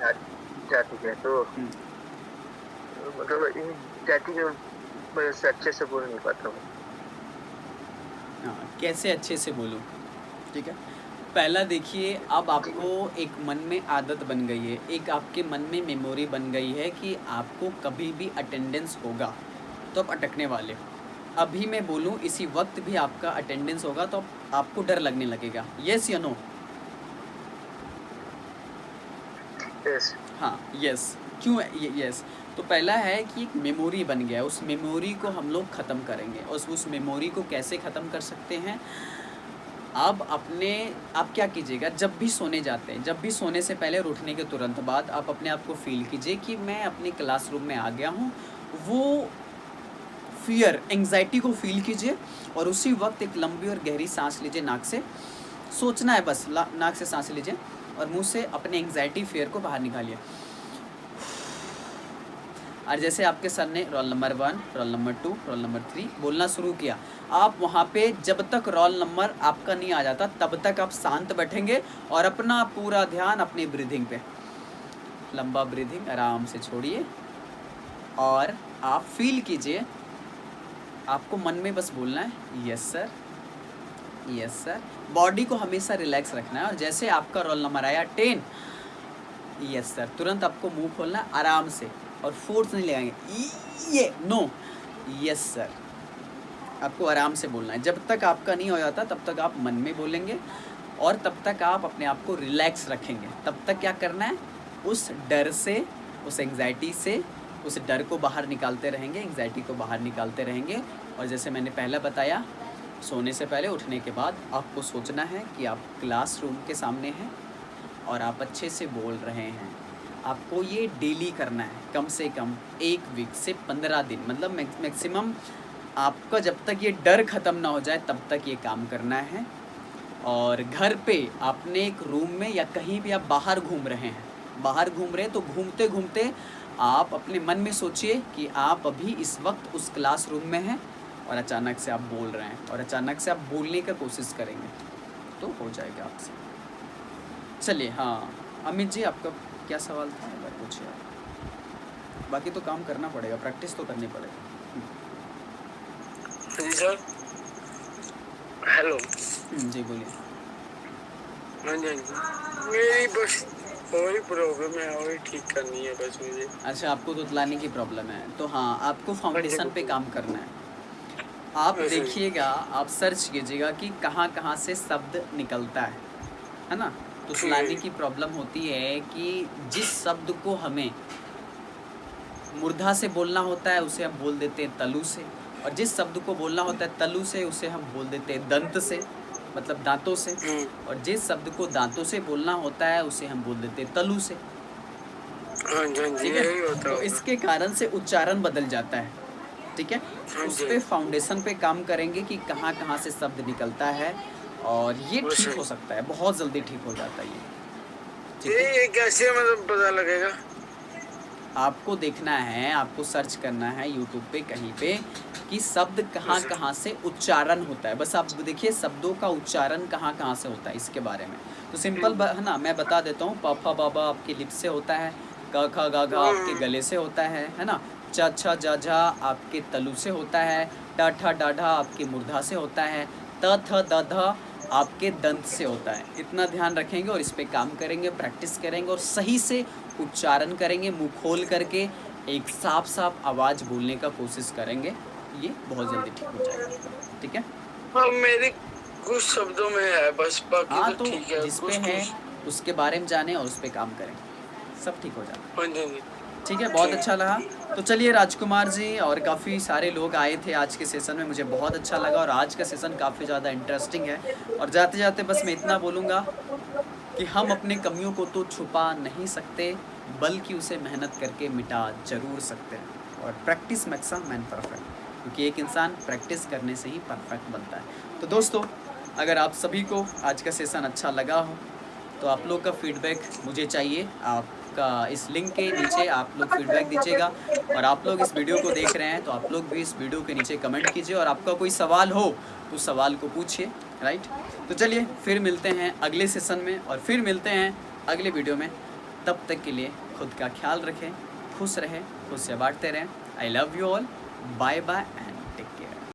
जाती है, तो मतलब इन जाती है, मैं अच्छे से बोल नहीं पाता हूँ। हाँ, कैसे अच्छे से बोलूँ, ठीक है। पहला देखिए, अब आपको एक मन में आदत बन गई है, एक आपके मन में मेमोरी बन गई है कि आपको कभी भी अटेंडेंस होगा तो आप अटकने वाले हो। अभी मैं बोलूँ इसी वक्त भी आपका अटेंडेंस होगा तो आपको डर लगने लगेगा, यस या नो? यस। हाँ यस, क्यों यस? तो पहला है कि एक मेमोरी बन गया, उस मेमोरी को हम लोग ख़त्म करेंगे। और उस मेमोरी को कैसे ख़त्म कर सकते हैं? आप क्या कीजिएगा, जब भी सोने जाते हैं, जब भी सोने से पहले और उठने के तुरंत बाद आप अपने आप को फील कीजिए कि मैं अपने क्लासरूम में आ गया हूँ। वो फियर, एंग्जाइटी को फील कीजिए और उसी वक्त एक लंबी और गहरी सांस लीजिए, नाक से सोचना है बस, नाक से सांस लीजिए और मुंह से अपने एंग्जाइटी फियर को बाहर निकालिए। और जैसे आपके सर ने roll number 1, roll number 2, roll number 3 बोलना शुरू किया, आप वहाँ पे जब तक रोल नंबर आपका नहीं आ जाता तब तक आप शांत बैठेंगे और अपना पूरा ध्यान अपनी ब्रीदिंग पे, लंबा ब्रीदिंग आराम से छोड़िए और आप फील कीजिए, आपको मन में बस बोलना है yes sir, yes sir. Body को हमेशा रिलैक्स रखना है और जैसे आपका रोल नंबर आया 10, यस सर, तुरंत आपको मुंह खोलना है आराम से और फोर्स नहीं लगाएंगे, ये नो, यस सर, आपको आराम से बोलना है। जब तक आपका नहीं हो जाता तब तक आप मन में बोलेंगे और तब तक आप अपने आप को रिलैक्स रखेंगे। तब तक क्या करना है, उस डर से, उस एंग्जाइटी से, उस डर को बाहर निकालते रहेंगे, एंग्जाइटी को बाहर निकालते रहेंगे। और जैसे मैंने पहले बताया, सोने से पहले उठने के बाद आपको सोचना है कि आप क्लासरूम के सामने हैं और आप अच्छे से बोल रहे हैं। आपको ये डेली करना है, कम से कम 1 वीक से 15 दिन, मतलब मैक्सिमम आपका जब तक ये डर ख़त्म ना हो जाए तब तक ये काम करना है। और घर पे आपने एक रूम में या कहीं भी आप बाहर घूम रहे हैं, बाहर घूम रहे हैं तो घूमते घूमते आप अपने मन में सोचिए कि आप अभी इस वक्त उस क्लासरूम में हैं और अचानक से आप बोल रहे हैं और अचानक से आप बोलने का कोशिश करेंगे तो हो जाएगा आपसे। चलिए, हाँ अमित जी, आपका क्या सवाल था, एक बार पूछिए। बाकी तो काम करना पड़ेगा, प्रैक्टिस तो करनी पड़ेगा। जी सर, हेलो। जी बोलिए। हाँ जी, मेरी बस वही प्रॉब्लम है, वही ठीक करनी है बस मुझे। अच्छा, आपको दुतलाने की प्रॉब्लम है, तो हाँ आपको फाउंडेशन पे काम करना है। आप ऐसे ही। देखिएगा, आप सर्च कीजिएगा कि कहाँ कहाँ से शब्द निकलता है ना। तो ठीक। सुनाने की प्रॉब्लम होती है कि जिस शब्द को हमें मूर्धा से बोलना होता है उसे हम बोल देते हैं तलु से, और जिस शब्द को बोलना होता है तलु से उसे हम बोल देते हैं दंत से, मतलब दांतों से, और जिस शब्द को दांतों से बोलना होता है उसे हम बोल देते हैं तलु से। हाँ जी, हाँ जी, ठीक यही है, होता तो होगा। इसके कारण से उच्चारण बदल जाता है। ठीक है, हाँ उस जी। पे फाउंडेशन पे काम करेंगे कि कहाँ कहाँ से शब्द निकलता है, और ये वैसे ठीक ही। हो सकता है, बहुत जल्दी ठीक हो जाता है ये। ठीक है, ये कैसे मतलब पता लगेगा? आपको देखना है, आपको सर्च करना है यूट्यूब पे कहीं पे कि शब्द कहाँ वैसे। कहाँ से उच्चारण होता है। बस आप देखिए शब्दों का उच्चारण कहाँ कहाँ से होता है, इसके बारे में तो सिंपल है ना, मैं बता देता हूँ। प फ ब ब आपके लिप से होता है, क ख ग घ आपके गले से होता है ना। च छ ज झ आपके तलु से होता है, ट ठ ड ढ आपके मूर्धा से होता है, त थ द ध आपके दंत से होता है। इतना ध्यान रखेंगे और इस पे काम करेंगे, प्रैक्टिस करेंगे और सही से उच्चारण करेंगे, मुंह खोल करके एक साफ साफ आवाज़ बोलने का कोशिश करेंगे, ये बहुत जल्दी ठीक हो जाएगा। ठीक है, हाँ, मेरी कुछ शब्दों में है बस, बाकी हाँ, तो तो ठीक है। जिस पे कुछ है कुछ। उसके बारे में जाने और उस पे काम करें, सब ठीक हो जाएगा। हाँ जी, हाँ जी। ठीक है, बहुत ठीक। अच्छा लगा। तो चलिए राजकुमार जी और काफ़ी सारे लोग आए थे आज के सेशन में, मुझे बहुत अच्छा लगा और आज का सेशन काफ़ी ज़्यादा इंटरेस्टिंग है। और जाते जाते बस मैं इतना बोलूँगा कि हम अपने कमियों को तो छुपा नहीं सकते, बल्कि उसे मेहनत करके मिटा ज़रूर सकते हैं। और practice makes a man perfect, क्योंकि एक इंसान प्रैक्टिस करने से ही परफेक्ट बनता है। तो दोस्तों, अगर आप सभी को आज का सेशन अच्छा लगा हो तो आप लोग का फीडबैक मुझे चाहिए। आपका इस लिंक के नीचे आप लोग फीडबैक दीजिएगा, और आप लोग इस वीडियो को देख रहे हैं तो आप लोग भी इस वीडियो के नीचे कमेंट कीजिए, और आपका कोई सवाल हो तो सवाल को पूछिए। राइट, तो चलिए फिर मिलते हैं अगले सेशन में, और फिर मिलते हैं अगले वीडियो में। तब तक के लिए खुद का ख्याल रखें, खुश रहें, खुशियाँ बांटते रहें। I love you all, bye bye and take care.